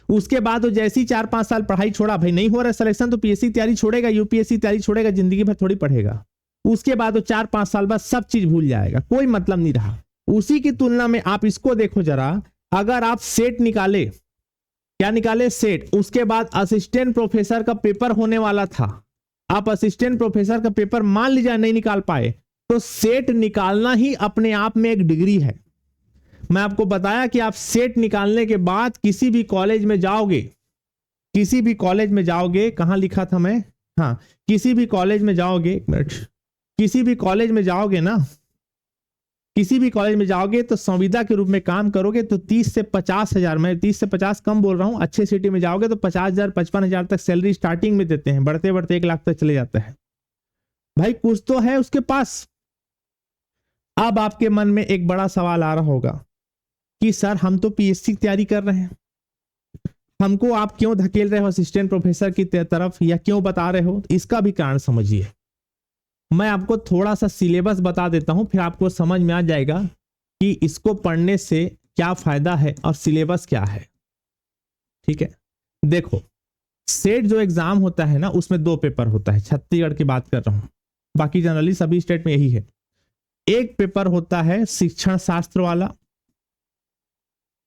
उसके बाद वो जैसी 4-5 साल पढ़ाई छोड़ा, भाई नहीं हो रहा सिलेक्शन, तो पीएससी तैयारी छोड़ेगा, यूपीएससी तैयारी छोड़ेगा, जिंदगी भर थोड़ी पढ़ेगा। उसके बाद वो 4-5 साल बाद सब चीज भूल जाएगा, कोई मतलब नहीं रहा। उसी की तुलना में आप इसको देखो जरा, अगर आप सेट निकाले, क्या निकाले, सेट, उसके बाद असिस्टेंट प्रोफेसर का पेपर होने वाला था, आप असिस्टेंट प्रोफेसर का पेपर मान लीजिए नहीं निकाल पाए, तो सेट निकालना ही अपने आप में एक डिग्री है। मैं आपको बताया कि आप सेट निकालने के बाद किसी भी कॉलेज में जाओगे, किसी भी कॉलेज में जाओगे, कहां लिखा था मैं, हाँ, किसी भी कॉलेज में जाओगे, एक मिनट, किसी भी कॉलेज में जाओगे ना, किसी भी कॉलेज में जाओगे तो संविदा के रूप में काम करोगे तो 30 से 50 हजार, मैं 30 से 50 कम बोल रहा हूं, अच्छे सिटी में जाओगे तो 50,000 55,000 तक सैलरी स्टार्टिंग में देते हैं, बढ़ते बढ़ते 1 लाख तक चले जाता है। भाई कुछ तो है उसके पास। अब आपके मन में एक बड़ा सवाल आ रहा होगा कि सर हम तो पीएससी की तैयारी कर रहे हैं, हमको आप क्यों धकेल रहे हो असिस्टेंट प्रोफेसर की तरफ, या क्यों बता रहे हो? इसका भी कारण समझिए। मैं आपको थोड़ा सा सिलेबस बता देता हूं, फिर आपको समझ में आ जाएगा कि इसको पढ़ने से क्या फायदा है और सिलेबस क्या है। ठीक है, देखो, सेट जो एग्जाम होता है ना, उसमें 2 पेपर होता है, छत्तीसगढ़ की बात कर रहा हूं, बाकी जनरली सभी स्टेट में यही है। एक पेपर होता है शिक्षण शास्त्र वाला,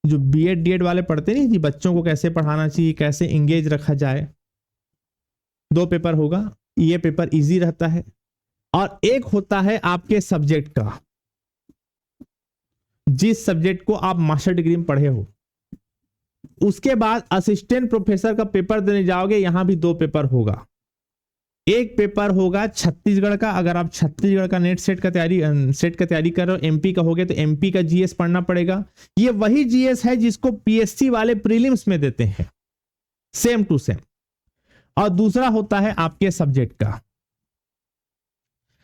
जो बीएड डीएड वाले पढ़ते नहीं, कि बच्चों को कैसे पढ़ाना चाहिए, कैसे इंगेज रखा जाए। 2 पेपर होगा, ये पेपर इजी रहता है। और एक होता है आपके सब्जेक्ट का, जिस सब्जेक्ट को आप मास्टर डिग्री में पढ़े हो। उसके बाद असिस्टेंट प्रोफेसर का पेपर देने जाओगे, यहां भी 2 पेपर होगा। एक पेपर होगा छत्तीसगढ़ का, अगर आप छत्तीसगढ़ का नेट सेट का तैयारी कर रहे हो, एमपी का हो गया तो एमपी का जीएस पढ़ना पड़ेगा। ये वही जीएस है जिसको पीएससी वाले प्रीलिम्स में देते हैं, सेम टू सेम। और दूसरा होता है आपके सब्जेक्ट का।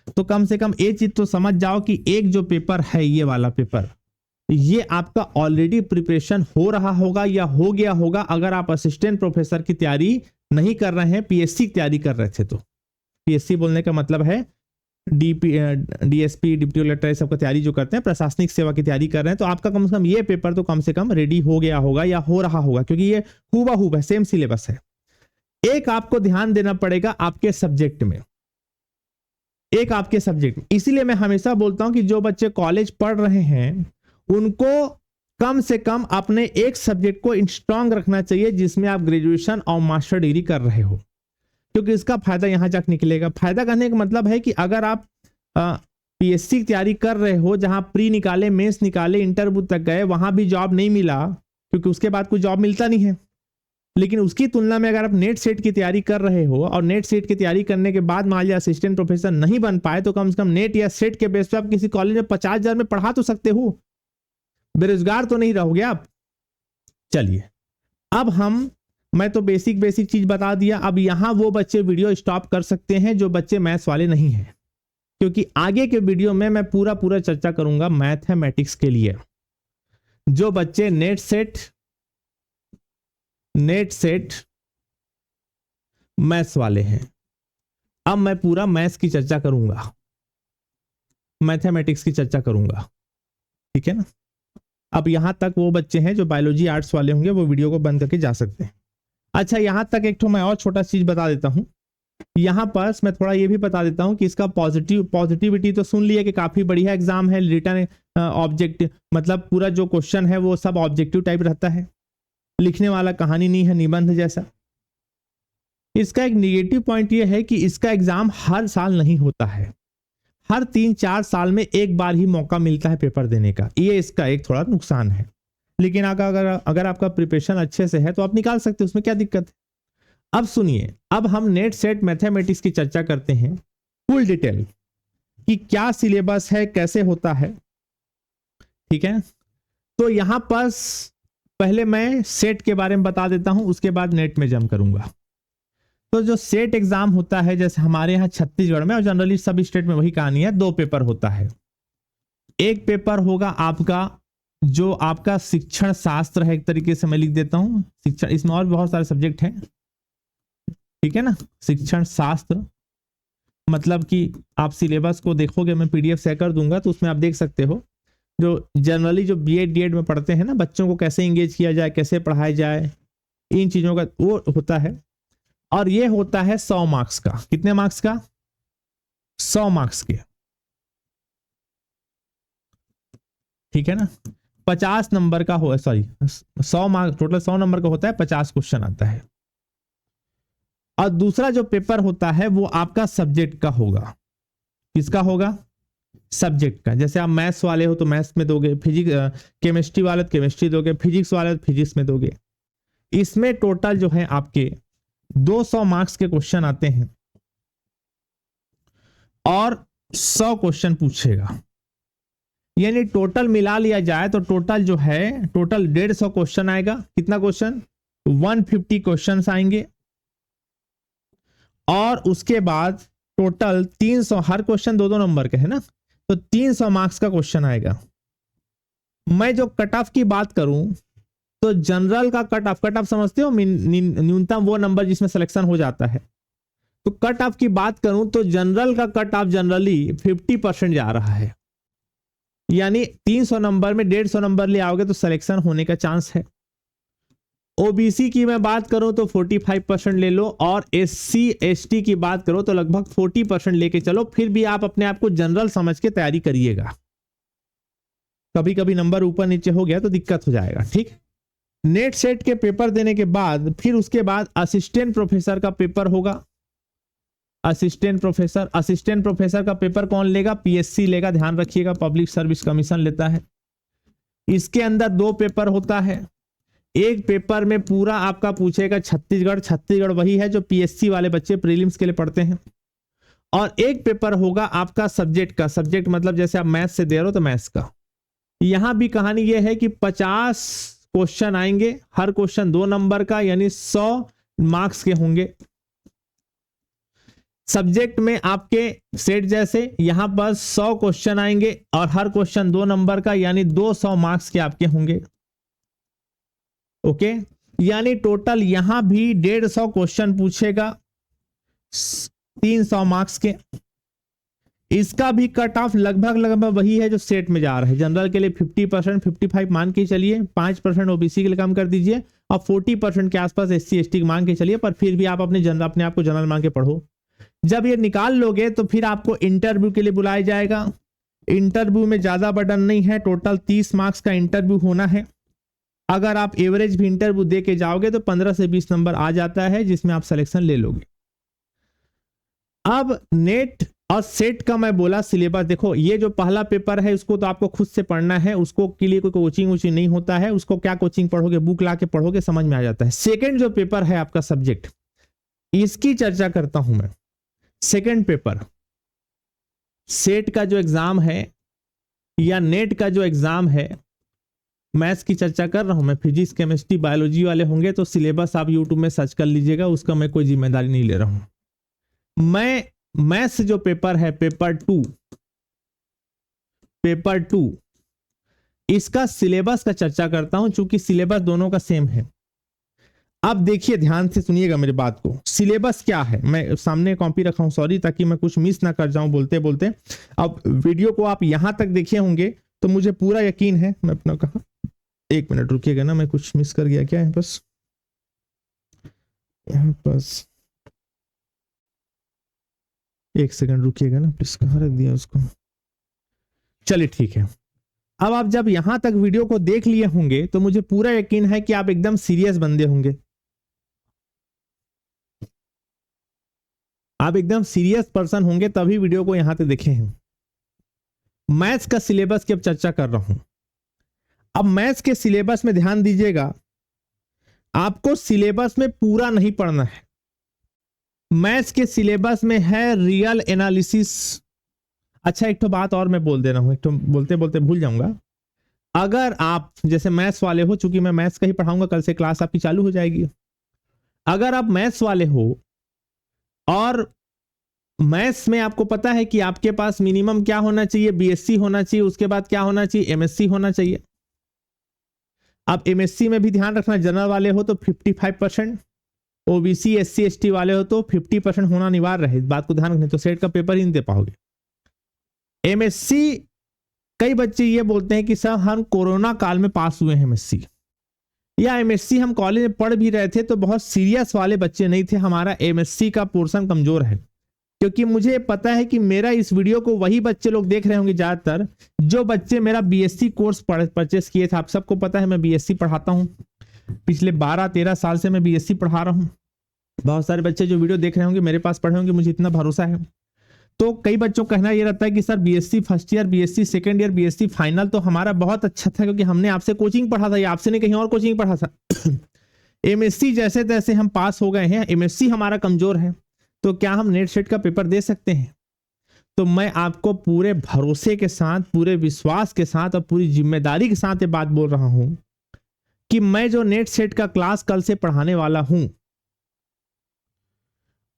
तो कम से कम ये चीज तो समझ जाओ कि एक जो पेपर है, ये वाला पेपर, ये आपका ऑलरेडी प्रिपरेशन हो रहा होगा या हो गया होगा, अगर आप असिस्टेंट प्रोफेसर की तैयारी नहीं कर रहे हैं, पीएससी की तैयारी कर रहे थे। तो पीएससी बोलने का मतलब है डीएसपी डिप्टी कलेक्टर सबका तैयारी जो करते हैं, प्रशासनिक सेवा की तैयारी कर रहे हैं, तो आपका कम से कम ये पेपर तो कम से कम रेडी हो गया होगा या हो रहा होगा, क्योंकि ये हूबहू है, सेम सिलेबस है। एक आपको ध्यान देना पड़ेगा आपके सब्जेक्ट में, एक आपके सब्जेक्ट में। इसीलिए मैं हमेशा बोलता हूं कि जो बच्चे कॉलेज पढ़ रहे हैं उनको कम से कम अपने एक सब्जेक्ट को स्ट्रांग रखना चाहिए, जिसमें आप ग्रेजुएशन और मास्टर डिग्री कर रहे हो। क्योंकि इसका फायदा यहाँ तक निकलेगा। फायदा करने का मतलब है कि अगर आप पीएससी की तैयारी कर रहे हो, जहां प्री निकाले, मेंस निकाले, इंटरव्यू तक गए, वहां भी जॉब नहीं मिला, क्योंकि उसके बाद कोई जॉब मिलता नहीं है, लेकिन उसकी तुलना में अगर आप नेट सेट की तैयारी कर रहे हो और नेट सेट की तैयारी करने के बाद मान लिया असिस्टेंट प्रोफेसर नहीं बन पाए, तो कम से कम नेट या सेट के बेस पर आप किसी कॉलेज में 50,000 में पढ़ा तो सकते हो, बेरोजगार तो नहीं रहोगे आप। चलिए, अब मैं तो बेसिक चीज बता दिया। अब यहां वो बच्चे वीडियो स्टॉप कर सकते हैं जो बच्चे मैथ्स वाले नहीं हैं, क्योंकि आगे के वीडियो में मैं पूरा चर्चा करूंगा मैथमेटिक्स के लिए। जो बच्चे नेट सेट मैथ्स वाले हैं, अब मैं पूरा मैथ्स की चर्चा करूंगा, मैथमेटिक्स की चर्चा करूंगा, ठीक है ना। अब यहां तक वो बच्चे हैं जो बायोलॉजी आर्ट्स वाले होंगे, वो वीडियो को बंद करके जा सकते हैं। अच्छा, यहां तक एक तो मैं और छोटा चीज बता देता हूं। यहां पर मैं थोड़ा ये भी बता देता हूं कि इसका पॉजिटिविटी तो सुन लिया कि काफी बढ़िया एग्जाम है, रिटर्न ऑब्जेक्टिव, मतलब पूरा जो क्वेश्चन है वो सब ऑब्जेक्टिव टाइप रहता है, लिखने वाला कहानी नहीं है, निबंध जैसा। इसका एक निगेटिव पॉइंट ये है कि इसका एग्जाम हर साल नहीं होता है, हर 3-4 साल में एक बार ही मौका मिलता है पेपर देने का, ये इसका एक थोड़ा नुकसान है। लेकिन अगर आपका प्रिपरेशन अच्छे से है तो आप निकाल सकते हैं, उसमें क्या दिक्कत है। अब सुनिए, अब हम नेट सेट मैथमेटिक्स की चर्चा करते हैं फुल डिटेल कि क्या सिलेबस है, कैसे होता है, ठीक है। तो यहां पर पहले मैं सेट के बारे में बता देता हूं, उसके बाद नेट में जंप करूंगा। तो जो सेट एग्जाम होता है, जैसे हमारे यहाँ छत्तीसगढ़ में और जनरली सब स्टेट में वही कहानी है, 2 पेपर होता है। एक पेपर होगा आपका जो आपका शिक्षण शास्त्र है, एक तरीके से मैं लिख देता हूं शिक्षण, इसमें और बहुत सारे सब्जेक्ट हैं, ठीक है ना। शिक्षण शास्त्र मतलब कि आप सिलेबस को देखोगे, मैं पीडीएफ शेयर कर दूंगा तो उसमें आप देख सकते हो, जो जनरली जो बीएड डीएड में पढ़ते हैं ना, बच्चों को कैसे इंगेज किया जाए, कैसे पढ़ाया जाए, इन चीजों का वो होता है। और ये होता है 100 मार्क्स का। कितने मार्क्स का? 100 मार्क्स के, ठीक है ना। 50 नंबर का हो, सॉरी 100 मार्क्स, टोटल 100 नंबर का होता है, 50 क्वेश्चन आता है। और दूसरा जो पेपर होता है वो आपका सब्जेक्ट का होगा। किसका होगा? सब्जेक्ट का। जैसे आप मैथ्स वाले हो तो मैथ्स में दोगे, फिजिक्स केमिस्ट्री वाले तो केमिस्ट्री दोगे, फिजिक्स वाले तो फिजिक्स में दोगे। इसमें टोटल जो है आपके 200 मार्क्स के क्वेश्चन आते हैं और 100 क्वेश्चन पूछेगा, यानी टोटल मिला लिया जाए तो टोटल जो है टोटल 150 क्वेश्चन आएगा। कितना क्वेश्चन? 150 क्वेश्चन आएंगे। और उसके बाद टोटल 300, हर क्वेश्चन 2-2 नंबर के है ना, तो 300 मार्क्स का क्वेश्चन आएगा। मैं जो कट ऑफ की बात करूं तो जनरल का कट ऑफ समझते हो, न्यूनतम वो नंबर जिसमें सिलेक्शन हो जाता है। तो कट ऑफ की बात करूं तो जनरल का कट ऑफ जनरली 50% जा रहा है, यानी 300 नंबर में 150 नंबर ले आओगे तो सिलेक्शन होने का चांस है। ओबीसी की मैं बात करूं तो 45% ले लो, और एससी एसटी की बात करो तो लगभग 40% लेके चलो। फिर भी आप अपने आप को जनरल समझ के तैयारी करिएगा, कभी कभी नंबर ऊपर नीचे हो गया तो दिक्कत हो जाएगा, ठीक। नेट सेट के पेपर देने के बाद फिर उसके बाद असिस्टेंट प्रोफेसर का पेपर होगा। असिस्टेंट प्रोफेसर का पेपर कौन लेगा? पीएससी लेगा, ध्यान रखिएगा, पब्लिक सर्विस कमीशन लेता है। इसके अंदर 2 पेपर होता है। एक पेपर में पूरा आपका पूछेगा छत्तीसगढ़ वही है जो पीएससी वाले बच्चे प्रीलिम्स के लिए पढ़ते हैं। और एक पेपर होगा आपका सब्जेक्ट का। सब्जेक्ट मतलब जैसे आप मैथ्स से दे रहे हो तो मैथ्स का। यहां भी कहानी यह है कि 50 क्वेश्चन आएंगे, हर क्वेश्चन 2 नंबर का, यानी 100 मार्क्स के होंगे। सब्जेक्ट में आपके सेट जैसे यहां पर 100 क्वेश्चन आएंगे और हर क्वेश्चन 2 नंबर का, यानी 200 मार्क्स के आपके होंगे। ओके, यानी टोटल यहां भी 150 क्वेश्चन पूछेगा 300 मार्क्स के। इसका भी कट ऑफ लगभग वही है जो सेट में जा रहा है। जनरल के लिए 50%, 55 मान के चलिए, 5% ओबीसी के लिए कम कर दीजिए, और 40% के आसपास एससी एसटी मान के चलिए, पर फिर भी आप अपने आप को जनरल मान के पढ़ो। जब ये निकाल लोगे तो फिर आपको इंटरव्यू के लिए बुलाया जाएगा। इंटरव्यू में ज्यादा बर्डन नहीं है, टोटल 30 मार्क्स का इंटरव्यू होना है। अगर आप एवरेज भी इंटरव्यू दे के जाओगे तो 15 से 20 नंबर आ जाता है, जिसमें आप सिलेक्शन ले लोगे। अब नेट और सेट का मैं बोला सिलेबस, देखो ये जो पहला पेपर है उसको तो आपको खुद से पढ़ना है, उसको के लिए कोई कोचिंग वोचिंग नहीं होता है, उसको क्या कोचिंग पढ़ोगे, बुक ला के पढ़ोगे, समझ में आ जाता है। सेकंड जो पेपर है आपका सब्जेक्ट, इसकी चर्चा करता हूं मैं। सेकंड पेपर सेट का जो एग्जाम है या नेट का जो एग्जाम है, मैथ्स की चर्चा कर रहा हूं मैं, फिजिक्स केमिस्ट्री बायोलॉजी वाले होंगे तो सिलेबस आप यूट्यूब में सर्च कर लीजिएगा, उसका मैं कोई जिम्मेदारी नहीं ले रहा हूं। मैं मैथ्स जो पेपर है पेपर टू इसका सिलेबस का चर्चा करता हूं, चूंकि सिलेबस दोनों का सेम है। अब देखिए ध्यान से सुनिएगा मेरी बात को, सिलेबस क्या है, मैं सामने कॉपी रखा हूं सॉरी, ताकि मैं कुछ मिस ना कर जाऊं बोलते बोलते। अब वीडियो को आप यहां तक देखे होंगे तो मुझे पूरा यकीन है, मैं अपना कहा, एक मिनट रुकिएगा ना, मैं कुछ मिस कर गया क्या है, बस यहाँ बस एक सेकंड रुकिएगा ना प्लीज, कहाँ रख दिया उसको, चलिए ठीक है। अब आप जब यहां तक वीडियो को देख लिए होंगे तो मुझे पूरा यकीन है कि आप एकदम सीरियस बंदे होंगे, आप एकदम सीरियस पर्सन होंगे तभी वीडियो को यहां तक देखे हैं। मैथ्स का सिलेबस की अब चर्चा कर रहा हूं। अब मैथ्स के सिलेबस में ध्यान दीजिएगा, आपको सिलेबस में पूरा नहीं पढ़ना है। मैथ्स के सिलेबस में है रियल एनालिसिस। अच्छा एक तो बात और मैं बोल दे रहा हूं, एक तो बोलते बोलते भूल जाऊंगा। अगर आप जैसे मैथ्स वाले हो, चूंकि मैं मैथ्स का ही पढ़ाऊंगा, कल से क्लास आपकी चालू हो जाएगी। अगर आप मैथ्स वाले हो और मैथ्स में आपको पता है कि आपके पास मिनिमम क्या होना चाहिए, बीएससी होना चाहिए, उसके बाद क्या होना चाहिए, एमएससी होना चाहिए। अब एमएससी में भी ध्यान रखना, जनरल वाले हो तो 55%, ओबीसी एससी एसटी वाले हो तो 50% होना अनिवार्य है, इस बात को ध्यान रखना, तो सेट का पेपर ही नहीं दे पाओगे। एमएससी, कई बच्चे ये बोलते हैं कि सर हम कोरोना काल में पास हुए हैं एमएससी, या एमएससी हम कॉलेज में पढ़ भी रहे थे तो बहुत सीरियस वाले बच्चे नहीं थे, हमारा एमएससी का पोर्शन कमजोर है। क्योंकि मुझे पता है कि मेरा इस वीडियो को वही बच्चे लोग देख रहे होंगे ज्यादातर, जो बच्चे मेरा बीएससी कोर्स परचेस किए थे। आप सबको पता है मैं बीएससी पढ़ाता हूं, पिछले 12-13 साल से मैं बीएससी पढ़ा रहा हूं। बहुत सारे बच्चे जो वीडियो देख रहे होंगे मेरे पास पढ़े होंगे, मुझे इतना भरोसा है। तो कई बच्चों का कहना ये रहता है कि sir BSc first year, BSc second year, BSc final तो हमारा बहुत अच्छा था क्योंकि हमने आपसे कोचिंग पढ़ा था, या आपसे नहीं कहीं और कोचिंग पढ़ा था। एमएससी जैसे तैसे हम पास हो गए हैं, एमएससी हमारा कमजोर है, तो क्या हम नेट सेट का पेपर दे सकते हैं? तो मैं आपको पूरे भरोसे के साथ, पूरे विश्वास के साथ और पूरी जिम्मेदारी के साथ ये बात बोल रहा हूं कि मैं जो नेट सेट का क्लास कल से पढ़ाने वाला हूं,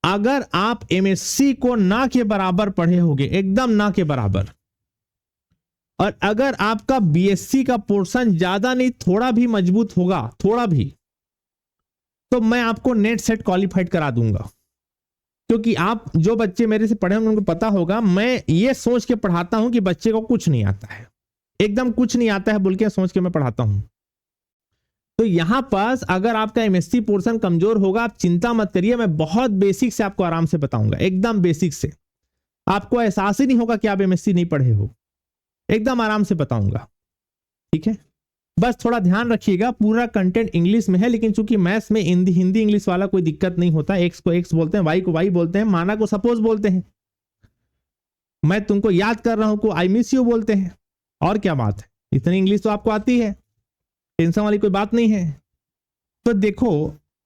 अगर आप एमएससी को ना के बराबर पढ़े होंगे, एकदम ना के बराबर, और अगर आपका बीएससी का पोर्शन ज्यादा नहीं थोड़ा भी मजबूत होगा, थोड़ा भी, तो मैं आपको नेट सेट क्वालिफाइड करा दूंगा। क्योंकि आप जो बच्चे मेरे से पढ़े होंगे उनको पता होगा, मैं ये सोच के पढ़ाता हूं कि बच्चे को कुछ नहीं आता है, एकदम कुछ नहीं आता है बोल के सोच के मैं पढ़ाता हूं। तो यहां पास अगर आपका एमएससी पोर्शन कमजोर होगा, आप चिंता मत करिए, मैं बहुत बेसिक से आपको आराम से बताऊंगा, एकदम बेसिक से, आपको एहसास ही नहीं होगा कि आप एमएससी नहीं पढ़े हो, एकदम आराम से बताऊंगा, ठीक है। बस थोड़ा ध्यान रखिएगा, पूरा कंटेंट इंग्लिश में है, लेकिन चूंकि मैथ्स में हिंदी इंग्लिश वाला कोई दिक्कत नहीं होता, एक्स को एक्स बोलते हैं, वाई को वाई बोलते हैं, माना को सपोज बोलते हैं, मैं तुमको याद कर रहा हूं को आई मिस यू बोलते हैं, और क्या बात है, इतनी इंग्लिश तो आपको आती है, टेंशन वाली कोई बात नहीं है। तो देखो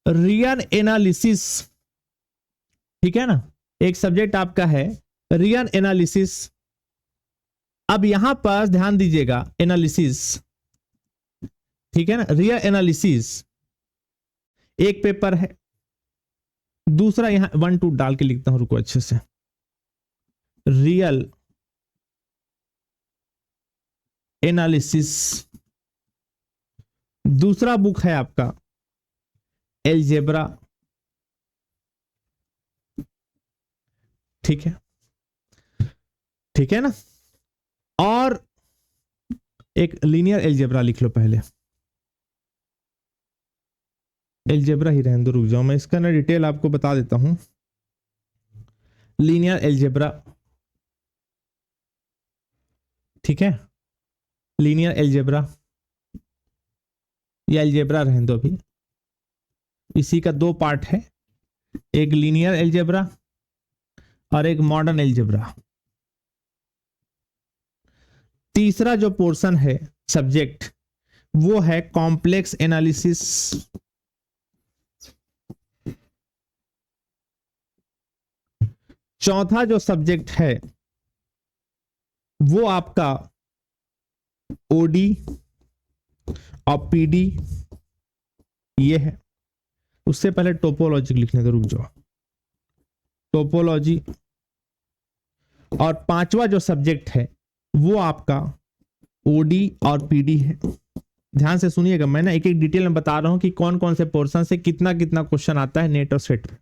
रियल एनालिसिस, ठीक है ना, एक सब्जेक्ट आपका है रियल एनालिसिस। अब यहां पर ध्यान दीजिएगा, एनालिसिस, ठीक है ना, रियल एनालिसिस एक पेपर है, दूसरा यहां 1-2 डाल के लिखता हूं, रुको अच्छे से, रियल एनालिसिस दूसरा बुक है आपका एलजेब्रा, ठीक है, ठीक है ना, और एक लीनियर एलजेब्रा लिख लो, पहले एलजेब्रा ही रहने दो, रुक जाओ, मैं इसका ना डिटेल आपको बता देता हूं। लीनियर एलजेब्रा, ठीक है, लीनियर एलजेब्रा या एलजेब्रा रहने दो अभी, इसी का 2 पार्ट है, एक लीनियर एलजेब्रा और एक मॉडर्न अलजेब्रा। तीसरा जो पोर्शन है सब्जेक्ट वो है कॉम्प्लेक्स एनालिसिस। चौथा जो सब्जेक्ट है वो आपका ओडी और पीडी ये है। उससे पहले टोपोलॉजी लिखने का रुक जाओ, टोपोलॉजी। और पांचवा जो सब्जेक्ट है वो आपका ओडी और पीडी है। ध्यान से सुनिएगा, मैं ना एक एक डिटेल में बता रहा हूं कि कौन कौन से पोर्शन से कितना कितना क्वेश्चन आता है नेट और सेट में।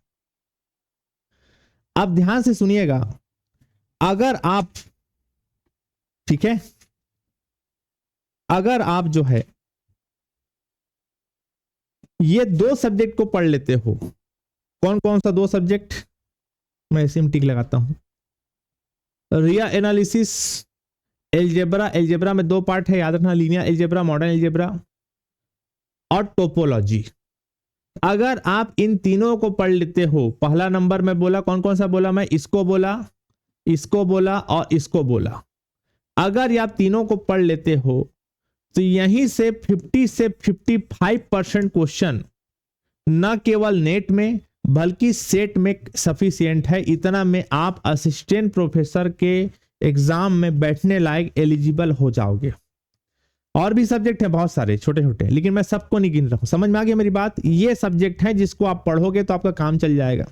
अब ध्यान से सुनिएगा, अगर आप, ठीक है, अगर आप जो है ये दो सब्जेक्ट को पढ़ लेते हो, कौन कौन सा दो सब्जेक्ट, मैं इसी में टिक लगाता हूं, रियल एनालिसिस, अलजेब्रा। अलजेब्रा में दो पार्ट है, याद रखना, लीनियर अलजेब्रा, मॉडर्न अलजेब्रा और टोपोलॉजी। अगर आप इन तीनों को पढ़ लेते हो, पहला नंबर में बोला, कौन कौन सा बोला मैं, इसको बोला, इसको बोला और इसको बोला। अगर आप तीनों को पढ़ लेते हो तो यहीं से 50 से 55% क्वेश्चन न केवल नेट में बल्कि सेट में सफिशिएंट है। इतना में आप असिस्टेंट प्रोफेसर के एग्जाम में बैठने लायक एलिजिबल हो जाओगे। और भी सब्जेक्ट है बहुत सारे छोटे छोटे, लेकिन मैं सबको नहीं गिन रहा हूं। समझ में आ गया मेरी बात? ये सब्जेक्ट है जिसको आप पढ़ोगे तो आपका काम चल जाएगा।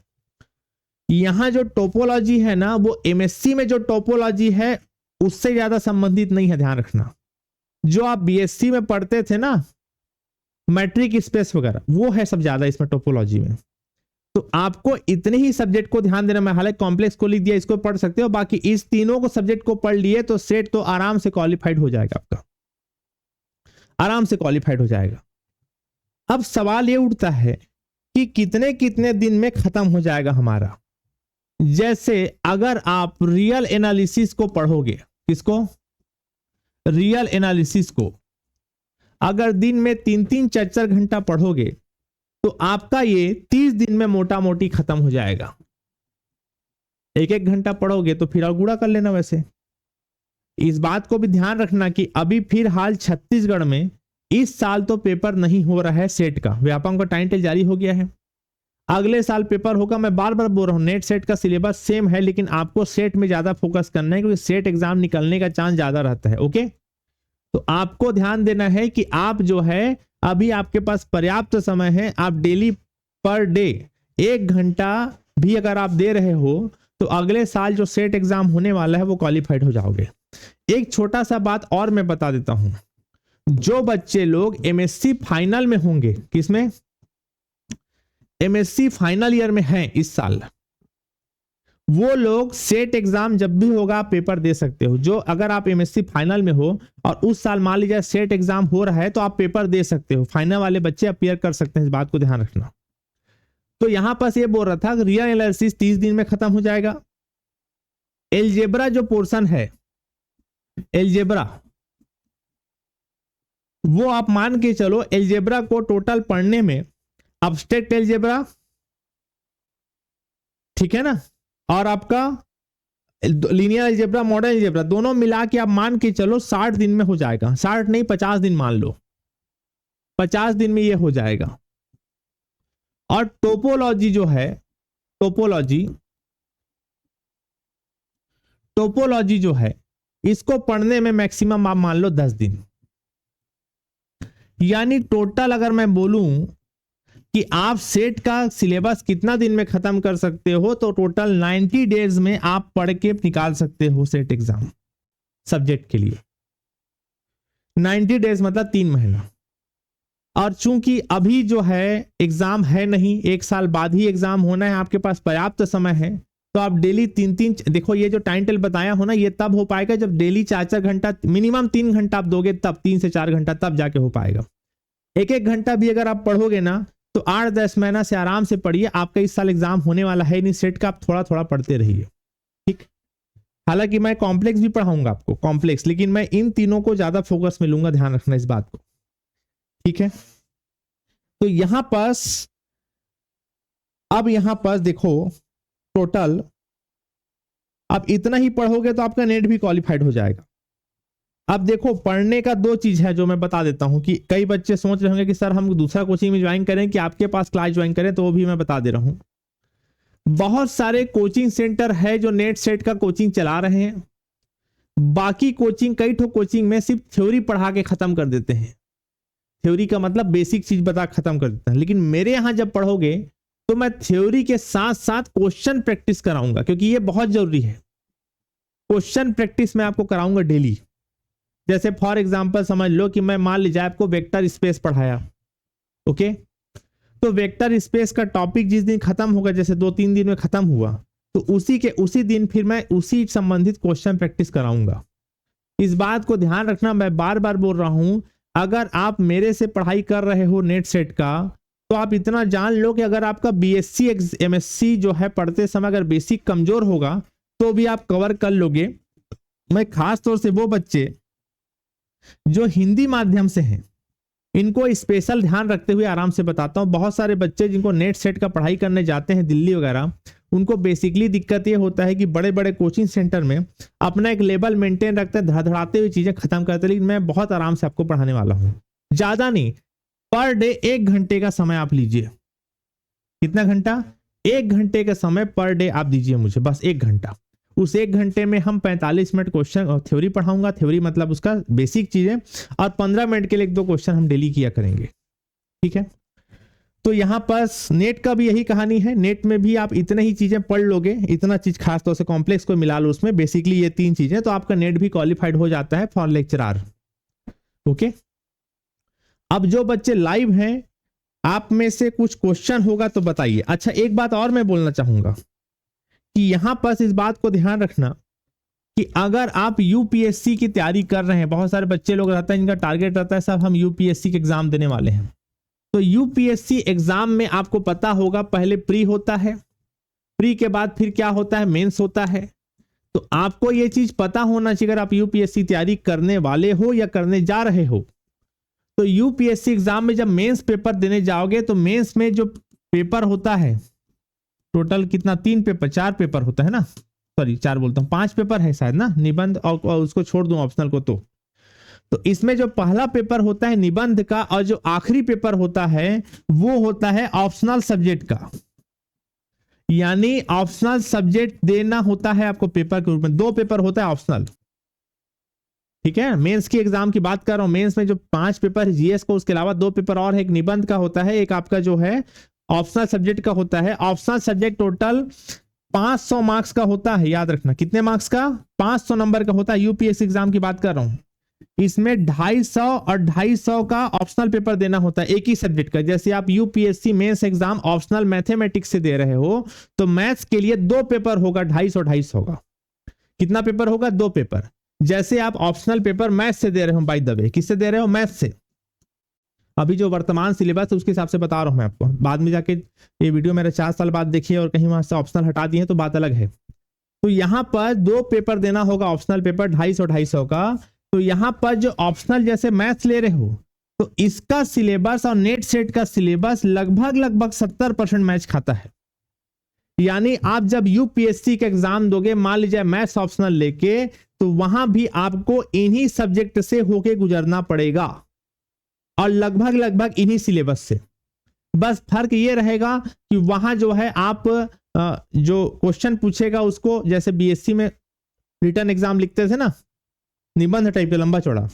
यहां जो टोपोलॉजी है ना, वो एमएससी में जो टोपोलॉजी है उससे ज्यादा संबंधित नहीं है, ध्यान रखना। जो आप बीएससी में पढ़ते थे ना, मैट्रिक स्पेस वगैरह, वो है सब ज्यादा इसमें टोपोलॉजी में। तो आपको इतने ही सब्जेक्ट को ध्यान देना। मैं हालांकि कॉम्प्लेक्स को लिख दिया, इसको पढ़ सकते हो, बाकी इस तीनों को सब्जेक्ट को पढ़ लिए तो सेट तो आराम से क्वालिफाइड हो जाएगा, आपका आराम से क्वालिफाइड हो जाएगा। अब सवाल ये उठता है कि कितने कितने दिन में खत्म हो जाएगा हमारा। जैसे अगर आप रियल एनालिसिस को पढ़ोगे, किसको, रियल एनालिसिस को, अगर दिन में 3-3 4-4 घंटा पढ़ोगे तो आपका ये 30 दिन में मोटा मोटी खत्म हो जाएगा। 1-1 घंटा पढ़ोगे तो फिर और गुणा कर लेना। वैसे इस बात को भी ध्यान रखना कि अभी फिलहाल छत्तीसगढ़ में इस साल तो पेपर नहीं हो रहा है सेट का, व्यापम का टाइम टेबल जारी हो गया है। अगले साल पेपर होगा। मैं बार बार बोल रहा हूं, नेट सेट का सिलेबस सेम है, लेकिन आपको सेट में ज्यादा फोकस करना है क्योंकि सेट एग्जाम निकलने का चांस ज्यादा रहता है। ओके, तो आपको ध्यान देना है कि आप जो है अभी आपके पास पर्याप्त समय है। आप डेली पर डे 1 घंटा भी अगर आप दे रहे हो तो अगले साल जो सेट एग्जाम होने वाला है वो क्वालिफाइड हो जाओगे। एक छोटा सा बात और मैं बता देता हूं, जो बच्चे लोग एमएससी फाइनल में होंगे, किसमें, एमएससी फाइनल ईयर में हैं इस साल, वो लोग सेट एग्जाम जब भी होगा पेपर दे सकते हो। जो अगर आप एमएससी फाइनल में हो और उस साल मान लीजिए सेट एग्जाम हो रहा है तो आप पेपर दे सकते हो, फाइनल वाले बच्चे अपीयर कर सकते हैं। इस बात को ध्यान रखना। तो यहां पास ये बोल रहा था रियल एनालिसिस 30 दिन में खत्म हो जाएगा। अलजेब्रा जो पोर्शन है, अलजेब्रा, वो आप मान के चलो अलजेब्रा को टोटल पढ़ने में, अब्स्ट्रैक्ट अलजेब्रा, ठीक है ना, और आपका लीनियर अलजेब्रा, मॉडर्न अलजेब्रा, दोनों मिला के आप मान के चलो 60 दिन में हो जाएगा। 60 नहीं 50 दिन मान लो, 50 दिन में ये हो जाएगा। और टोपोलॉजी जो है, टोपोलॉजी, टोपोलॉजी जो है इसको पढ़ने में मैक्सिमम आप मान लो 10 दिन। यानी टोटल अगर मैं बोलूं कि आप सेट का सिलेबस कितना दिन में खत्म कर सकते हो, तो टोटल 90 डेज में आप पढ़ के निकाल सकते हो सेट एग्जाम सब्जेक्ट के लिए। 90 डेज मतलब 3 महीना। और चूंकि अभी जो है एग्जाम है नहीं, 1 साल बाद ही एग्जाम होना है, आपके पास पर्याप्त समय है, तो आप डेली 3-3, देखो ये जो टाइम टेबल बताया हो ना, ये तब हो पाएगा जब डेली 4-4 घंटा, मिनिमम 3 घंटा आप दोगे, तब 3 से 4 घंटा तब जाके हो पाएगा। 1-1 घंटा भी अगर आप पढ़ोगे ना तो 8-10 महीना से आराम से पढ़िए। आपका इस साल एग्जाम होने वाला है नहीं सेट का, आप थोड़ा थोड़ा पढ़ते रहिए, ठीक। हालांकि मैं कॉम्प्लेक्स भी पढ़ाऊंगा आपको, कॉम्प्लेक्स, लेकिन मैं इन तीनों को ज्यादा फोकस में लूंगा, ध्यान रखना इस बात को, ठीक है। तो यहां पास, अब यहां पास देखो टोटल आप इतना ही पढ़ोगे तो आपका नेट भी क्वालिफाइड हो जाएगा। अब देखो, पढ़ने का दो चीज है जो मैं बता देता हूं कि कई बच्चे सोच रहे होंगे कि सर हम दूसरा कोचिंग में ज्वाइन करें कि आपके पास क्लास ज्वाइन करें, तो वो भी मैं बता दे रहा हूं। बहुत सारे कोचिंग सेंटर है जो नेट सेट का कोचिंग चला रहे हैं। बाकी कोचिंग, कई ठो कोचिंग में सिर्फ थ्योरी पढ़ा के खत्म कर देते हैं। थ्योरी का मतलब बेसिक चीज बता खत्म कर देते हैं। लेकिन मेरे यहां जब पढ़ोगे तो मैं थ्योरी के साथ साथ क्वेश्चन प्रैक्टिस कराऊंगा, क्योंकि ये बहुत जरूरी है। क्वेश्चन प्रैक्टिस मैं आपको कराऊंगा डेली। जैसे फॉर एग्जांपल समझ लो कि मैं मान लीजिए आपको वेक्टर स्पेस पढ़ाया, ओके, तो वेक्टर स्पेस का टॉपिक जिस दिन खत्म होगा, जैसे 2-3 दिन में खत्म हुआ, तो उसी दिन फिर मैं उसी संबंधित क्वेश्चन प्रैक्टिस कराऊंगा। इस बात को ध्यान रखना, मैं बार बार बोल रहा हूं, अगर आप मेरे से पढ़ाई कर रहे हो नेट सेट का, तो आप इतना जान लो कि अगर आपका बीएससी एमएससी जो है पढ़ते समय अगर बेसिक कमजोर होगा तो भी आप कवर कर लोगे। मैं खास तौर से वो बच्चे जो हिंदी माध्यम से हैं, इनको स्पेशल ध्यान रखते हुए आराम से बताता हूं। बहुत सारे बच्चे जिनको नेट सेट का पढ़ाई करने जाते हैं दिल्ली वगैरह, उनको बेसिकली दिक्कत ये होता है कि बड़े बड़े कोचिंग सेंटर में अपना एक लेवल मेंटेन रखते हैं, धड़धड़ाते हुए चीजें खत्म करते हैं। लेकिन मैं बहुत आराम से आपको पढ़ाने वाला हूं, ज्यादा नहीं, पर डे 1 घंटे का समय आप लीजिए। कितना घंटा? 1 घंटे का समय पर डे आप दीजिए मुझे, बस 1 घंटा। उस 1 घंटे में हम 45 मिनट क्वेश्चन और थ्योरी पढ़ाऊंगा, थ्योरी मतलब उसका बेसिक चीजें, और 15 मिनट के लिए 1-2 क्वेश्चन हम डेली किया करेंगे, ठीक है। तो यहां पर नेट का भी यही कहानी है। नेट में भी आप इतने ही चीजें पढ़ लोगे, इतना चीज खास तौर से कॉम्प्लेक्स को मिला लो उसमें, बेसिकली ये 3 चीजें, तो आपका नेट भी क्वालिफाइड हो जाता है फॉर लेक्चरर, ओके। अब जो बच्चे लाइव हैं, आप में से कुछ क्वेश्चन होगा तो बताइए। अच्छा, एक बात और मैं बोलना चाहूंगा कि यहां पर इस बात को ध्यान रखना कि अगर आप यूपीएससी की तैयारी कर रहे हैं, बहुत सारे बच्चे लोग रहते हैं इनका टारगेट रहता है साहब हम यूपीएससी के एग्जाम देने वाले हैं, तो यूपीएससी एग्जाम में आपको पता होगा पहले प्री होता है, प्री के बाद फिर क्या होता है, मेंस होता है। तो आपको यह चीज पता होना चाहिए, अगर आप यूपीएससी तैयारी करने वाले हो या करने जा रहे हो, तो यूपीएससी एग्जाम में जब मेंस पेपर देने जाओगे तो मेंस में जो पेपर होता है, टोटल कितना, 3 पेपर 4 पेपर होता है ना, सॉरी 4 बोलता हूं, 5 पेपर है शायद ना, निबंध और उसको छोड़ दूं ऑप्शनल को, तो इसमें जो पहला पेपर होता है निबंध का, और जो आखिरी पेपर होता है वो होता है ऑप्शनल सब्जेक्ट का। यानी ऑप्शनल सब्जेक्ट देना होता है आपको पेपर के रूप में। 2 पेपर होता है ऑप्शनल, ठीक है। मेंस की एग्जाम की बात कर रहा हूं, मेंस में जो 5 पेपर है जीएस को, उसके अलावा 2 पेपर और है, एक निबंध का होता है, एक आपका जो है ऑप्शनल सब्जेक्ट का होता है। ऑप्शनल सब्जेक्ट टोटल 500 मार्क्स का होता है, याद रखना। कितने मार्क्स का? 500 नंबर का होता है। यूपीएससी एग्जाम की बात कर रहा हूं, इसमें 250 और 250 का ऑप्शनल पेपर देना होता है एक ही सब्जेक्ट का। जैसे आप UPSC mains exam optional mathematics से दे रहे हो, तो मैथ्स के लिए 2 पेपर होगा, 250 का। कितना पेपर होगा? 2 पेपर। जैसे आप ऑप्शनल पेपर मैथ्स से दे रहे हो, बाय द वे किससे दे रहे हो? मैथ्स से। अभी जो वर्तमान सिलेबस है उसके हिसाब से बता रहा हूं मैं आपको, बाद में जाके ये वीडियो मेरे 4 साल बाद देखिए और कहीं वहां से ऑप्शनल हटा दिए तो बात अलग है। तो यहां पर 2 पेपर देना होगा ऑप्शनल पेपर, 250 का। तो यहां पर जो ऑप्शनल जैसे मैथ्स ले रहे हो, तो इसका सिलेबस और नेट सेट का सिलेबस लगभग 70% मैच खाता है। यानी आप जब यूपीएससी का एग्जाम दोगे, मान लीजिए मैथ्स ऑप्शनल लेके, तो वहां भी आपको इन्हीं सब्जेक्ट से होके गुजरना पड़ेगा और लगभग इन्हीं सिलेबस से। बस फर्क ये रहेगा कि वहां जो है आप जो क्वेश्चन पूछेगा उसको, जैसे बीएससी में रिटन एग्जाम लिखते थे ना, निबंध टाइप का लंबा चौड़ा,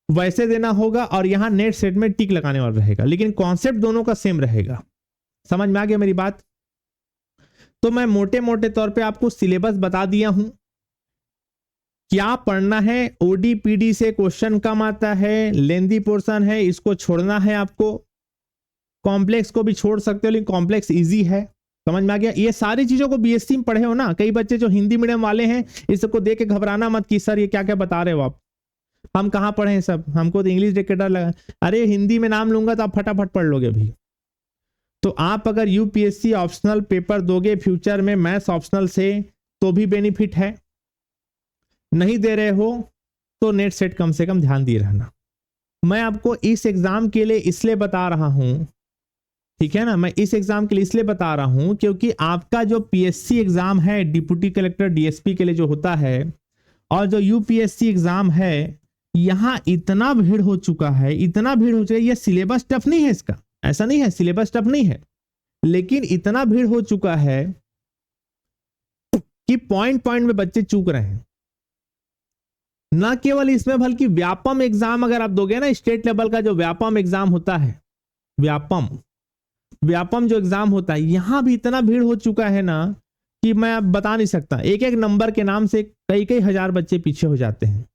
वैसे देना होगा, और यहां नेट सेट में टिक लगाने वाला रहेगा, लेकिन कॉन्सेप्ट दोनों का सेम रहेगा। समझ में आ गया मेरी बात? तो मैं मोटे मोटे तौर पे आपको सिलेबस बता दिया हूं, क्या पढ़ना है। ओडीपीडी से क्वेश्चन कम आता है, लेंदी पोर्शन है, इसको छोड़ना है आपको। कॉम्प्लेक्स को भी छोड़ सकते हो, लेकिन कॉम्प्लेक्स इजी है। समझ में आ गया? ये सारी चीजों को बीएससी में पढ़े हो ना। कई बच्चे जो हिंदी मीडियम वाले हैं, इसको देख के घबराना मत कि सर ये क्या क्या बता रहे हो आप, हम कहाँ पढ़े हैं सब, हमको तो इंग्लिश देख के डर लगा। अरे हिंदी में नाम लूंगा तो आप फटाफट पढ़ लोगे अभी। तो आप अगर यूपीएससी ऑप्शनल पेपर दोगे फ्यूचर में मैथ्स ऑप्शनल से, तो भी बेनिफिट है। नहीं दे रहे हो तो नेट सेट कम से कम ध्यान दिए रहना। मैं आपको इस एग्जाम के लिए इसलिए बता रहा हूं ठीक है ना। मैं इस एग्जाम के लिए इसलिए बता रहा हूं क्योंकि आपका जो पीएससी एग्जाम है डिप्टी कलेक्टर डीएसपी के लिए जो होता है, और जो यूपीएससी एग्जाम है, यहां इतना भीड़ हो चुका है, इतना भीड़ हो चुका है। ये सिलेबस टफ नहीं है इसका, ऐसा नहीं है सिलेबस टफ नहीं है, लेकिन इतना भीड़ हो चुका है कि पॉइंट पॉइंट में बच्चे चूक रहे हैं। ना केवल इसमें बल्कि व्यापम एग्जाम अगर आप दोगे ना, स्टेट लेवल का जो व्यापम एग्जाम होता है, व्यापम जो एग्जाम होता है, यहां भी इतना भीड़ हो चुका है ना कि मैं अब बता नहीं सकता। एक एक नंबर के नाम से कई कई हजार बच्चे पीछे हो जाते हैं।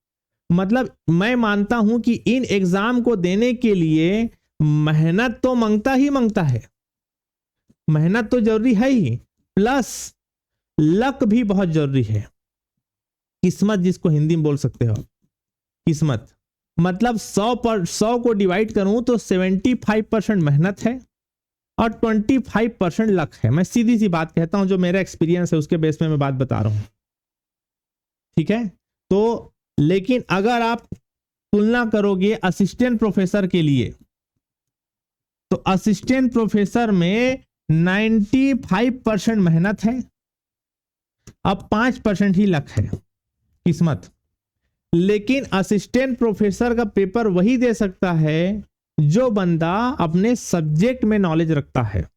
मतलब मैं मानता हूं कि इन एग्जाम को देने के लिए मेहनत तो मांगता ही मांगता है, मेहनत तो जरूरी है ही, प्लस लक भी बहुत जरूरी है। किस्मत जिसको हिंदी में बोल सकते हो, किस्मत। मतलब 100 को डिवाइड करूं तो 75% मेहनत है और 25% लक है। मैं सीधी सी बात कहता हूं, जो मेरा एक्सपीरियंस है उसके बेस में मैं बात बता रहा हूं, ठीक है। तो लेकिन अगर आप तुलना करोगे असिस्टेंट प्रोफेसर के लिए, तो असिस्टेंट प्रोफेसर में 95% मेहनत है, अब 5% ही लक है, किस्मत। लेकिन असिस्टेंट प्रोफेसर का पेपर वही दे सकता है जो बंदा अपने सब्जेक्ट में नॉलेज रखता है।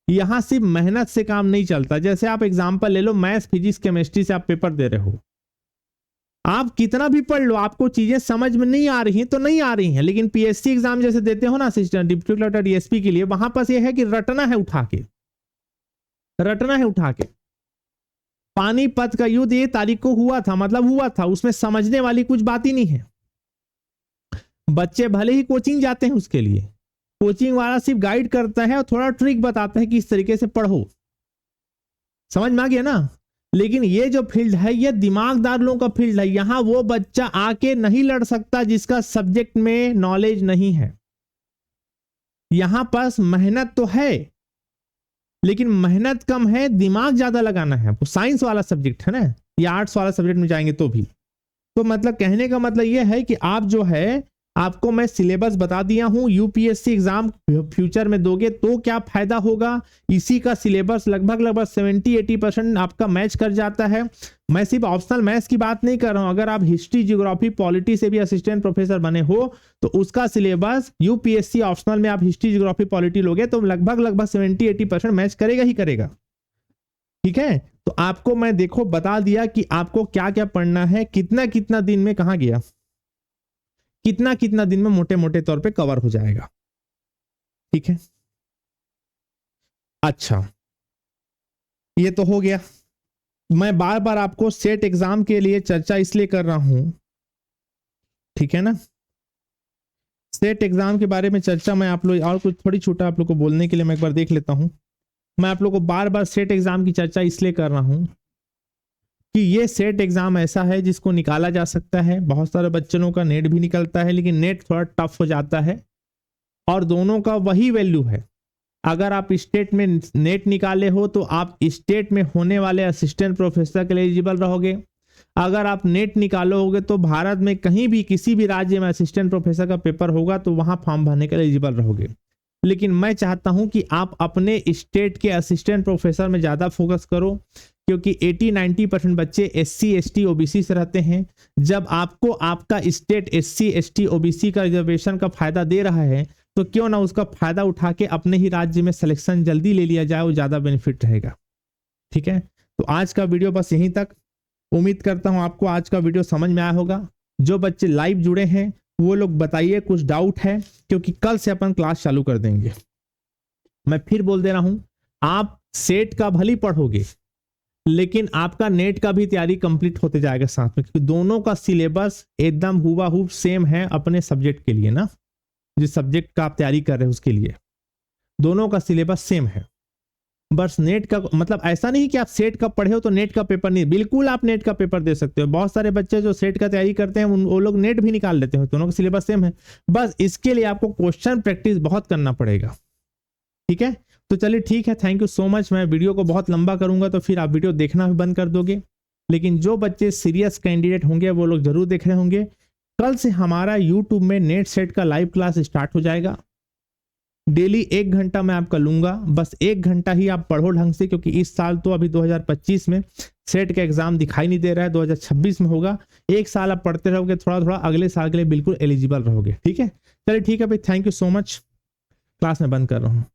यहां सिर्फ मेहनत से काम नहीं चलता। जैसे आप एग्जांपल ले लो, मैथ्स फिजिक्स केमिस्ट्री से आप पेपर दे रहे हो, आप कितना भी पढ़ लो, आपको चीजें समझ में नहीं आ रही हैं तो नहीं आ रही हैं। लेकिन पीएससी एग्जाम जैसे देते हो ना असिस्टेंट डिप्टी कलेक्टर डीएसपी के लिए, वहां पास यह है कि रटना है उठा के, रटना है उठा के। पानीपत का युद्ध ये तारीख को हुआ था, मतलब हुआ था, उसमें समझने वाली कुछ बात ही नहीं है। बच्चे भले ही कोचिंग जाते हैं, उसके लिए कोचिंग वाला सिर्फ गाइड करता है और थोड़ा ट्रिक बताता है कि इस तरीके से पढ़ो, समझ में आ गया ना। लेकिन ये जो फील्ड है ये दिमागदार लोगों का फील्ड है। यहां वो बच्चा आके नहीं लड़ सकता जिसका सब्जेक्ट में नॉलेज नहीं है। यहां पास मेहनत तो है लेकिन मेहनत कम है, दिमाग ज्यादा लगाना है आपको। साइंस वाला सब्जेक्ट है ना, या आर्ट्स वाला सब्जेक्ट में जाएंगे तो भी। तो मतलब कहने का मतलब यह है कि आप जो है, आपको मैं सिलेबस बता दिया हूं। यूपीएससी एग्जाम फ्यूचर में दोगे तो क्या फायदा होगा, इसी का सिलेबस लगभग 70-80% आपका मैच कर जाता है। मैं सिर्फ ऑप्शनल मैथ्स की बात नहीं कर रहा हूं। अगर आप हिस्ट्री, ज्योग्राफी, पॉलिटी से भी असिस्टेंट प्रोफेसर बने हो तो उसका सिलेबस यूपीएससी ऑप्शनल में आप हिस्ट्री, ज्योग्राफी, पॉलिटी लोगे तो लगभग 70-80% मैच करेगा ही करेगा, ठीक है। तो आपको मैं देखो बता दिया कि आपको क्या क्या पढ़ना है, कितना कितना दिन में कहां गया, कितना कितना दिन में मोटे मोटे तौर पे कवर हो जाएगा, ठीक है। अच्छा, ये तो हो गया। मैं बार बार आपको सेट एग्जाम के लिए चर्चा इसलिए कर रहा हूं, ठीक है ना। सेट एग्जाम के बारे में चर्चा मैं आप लोग और कुछ थोड़ी छोटा आप लोग को बोलने के लिए मैं एक बार देख लेता हूं। मैं आप लोग को बार बार सेट एग्जाम की चर्चा इसलिए कर रहा हूं कि ये सेट एग्जाम ऐसा है जिसको निकाला जा सकता है। बहुत सारे बच्चों का नेट भी निकलता है, लेकिन नेट थोड़ा टफ हो जाता है और दोनों का वही वैल्यू है। अगर आप स्टेट में नेट निकाले हो तो आप स्टेट में होने वाले असिस्टेंट प्रोफेसर के लिए एलिजिबल रहोगे। अगर आप नेट निकालोगे तो भारत में कहीं भी किसी भी राज्य में असिस्टेंट प्रोफेसर का पेपर होगा तो वहां फॉर्म भरने के लिए एलिजिबल रहोगे। लेकिन मैं चाहता हूं कि आप अपने स्टेट के असिस्टेंट प्रोफेसर में ज़्यादा फोकस करो, क्योंकि 80-90% बच्चे SC ST OBC से रहते हैं। जब आपको आपका स्टेट SC ST OBC का रिजर्वेशन का फायदा दे रहा है तो क्यों ना उसका फायदा उठा के अपने ही राज्य में सिलेक्शन जल्दी ले लिया जाए, वो ज़्यादा बेनिफिट रहेगा, ठीक है। तो आज का वीडियो बस यहीं तक। उम्मीद करता हूं आपको आज का वीडियो समझ में आया होगा। जो बच्चे लाइव जुड़े हैं वो लोग बताइए कुछ डाउट है, क्योंकि कल से अपन क्लास चालू कर देंगे। मैं फिर बोल दे रहा हूं, आप सेट का भली पढ़ोगे लेकिन आपका नेट का भी तैयारी कंप्लीट होते जाएगा साथ में, क्योंकि दोनों का सिलेबस एकदम हुबहू सेम है अपने सब्जेक्ट के लिए ना। जिस सब्जेक्ट का आप तैयारी कर रहे हो उसके लिए दोनों का सिलेबस सेम है। बस नेट का मतलब ऐसा नहीं कि आप सेट का पढ़े हो तो नेट का पेपर नहीं, बिल्कुल आप नेट का पेपर दे सकते हो। बहुत सारे बच्चे जो सेट का तैयारी करते हैं वो लोग नेट भी निकाल लेते हैं, दोनों का सिलेबस सेम है। बस इसके लिए आपको क्वेश्चन प्रैक्टिस बहुत करना पड़ेगा, ठीक है। तो चलिए ठीक है, थैंक यू सो मच। मैं वीडियो को बहुत लंबा करूंगा तो फिर आप वीडियो देखना भी बंद कर दोगे। लेकिन जो बच्चे सीरियस कैंडिडेट होंगे वो लोग जरूर देख रहे होंगे। कल से हमारा यूट्यूब में नेट सेट का लाइव क्लास स्टार्ट हो जाएगा। डेली 1 घंटा मैं आपका लूंगा, बस 1 घंटा ही आप पढ़ो ढंग से, क्योंकि इस साल तो अभी 2025 में सेट का एग्जाम दिखाई नहीं दे रहा है, 2026 में होगा। 1 साल आप पढ़ते रहोगे थोड़ा थोड़ा, अगले साल के लिए बिल्कुल एलिजिबल रहोगे। ठीक है, चलिए ठीक है भाई, thank you so much. Class में बंद कर रहा हूँ।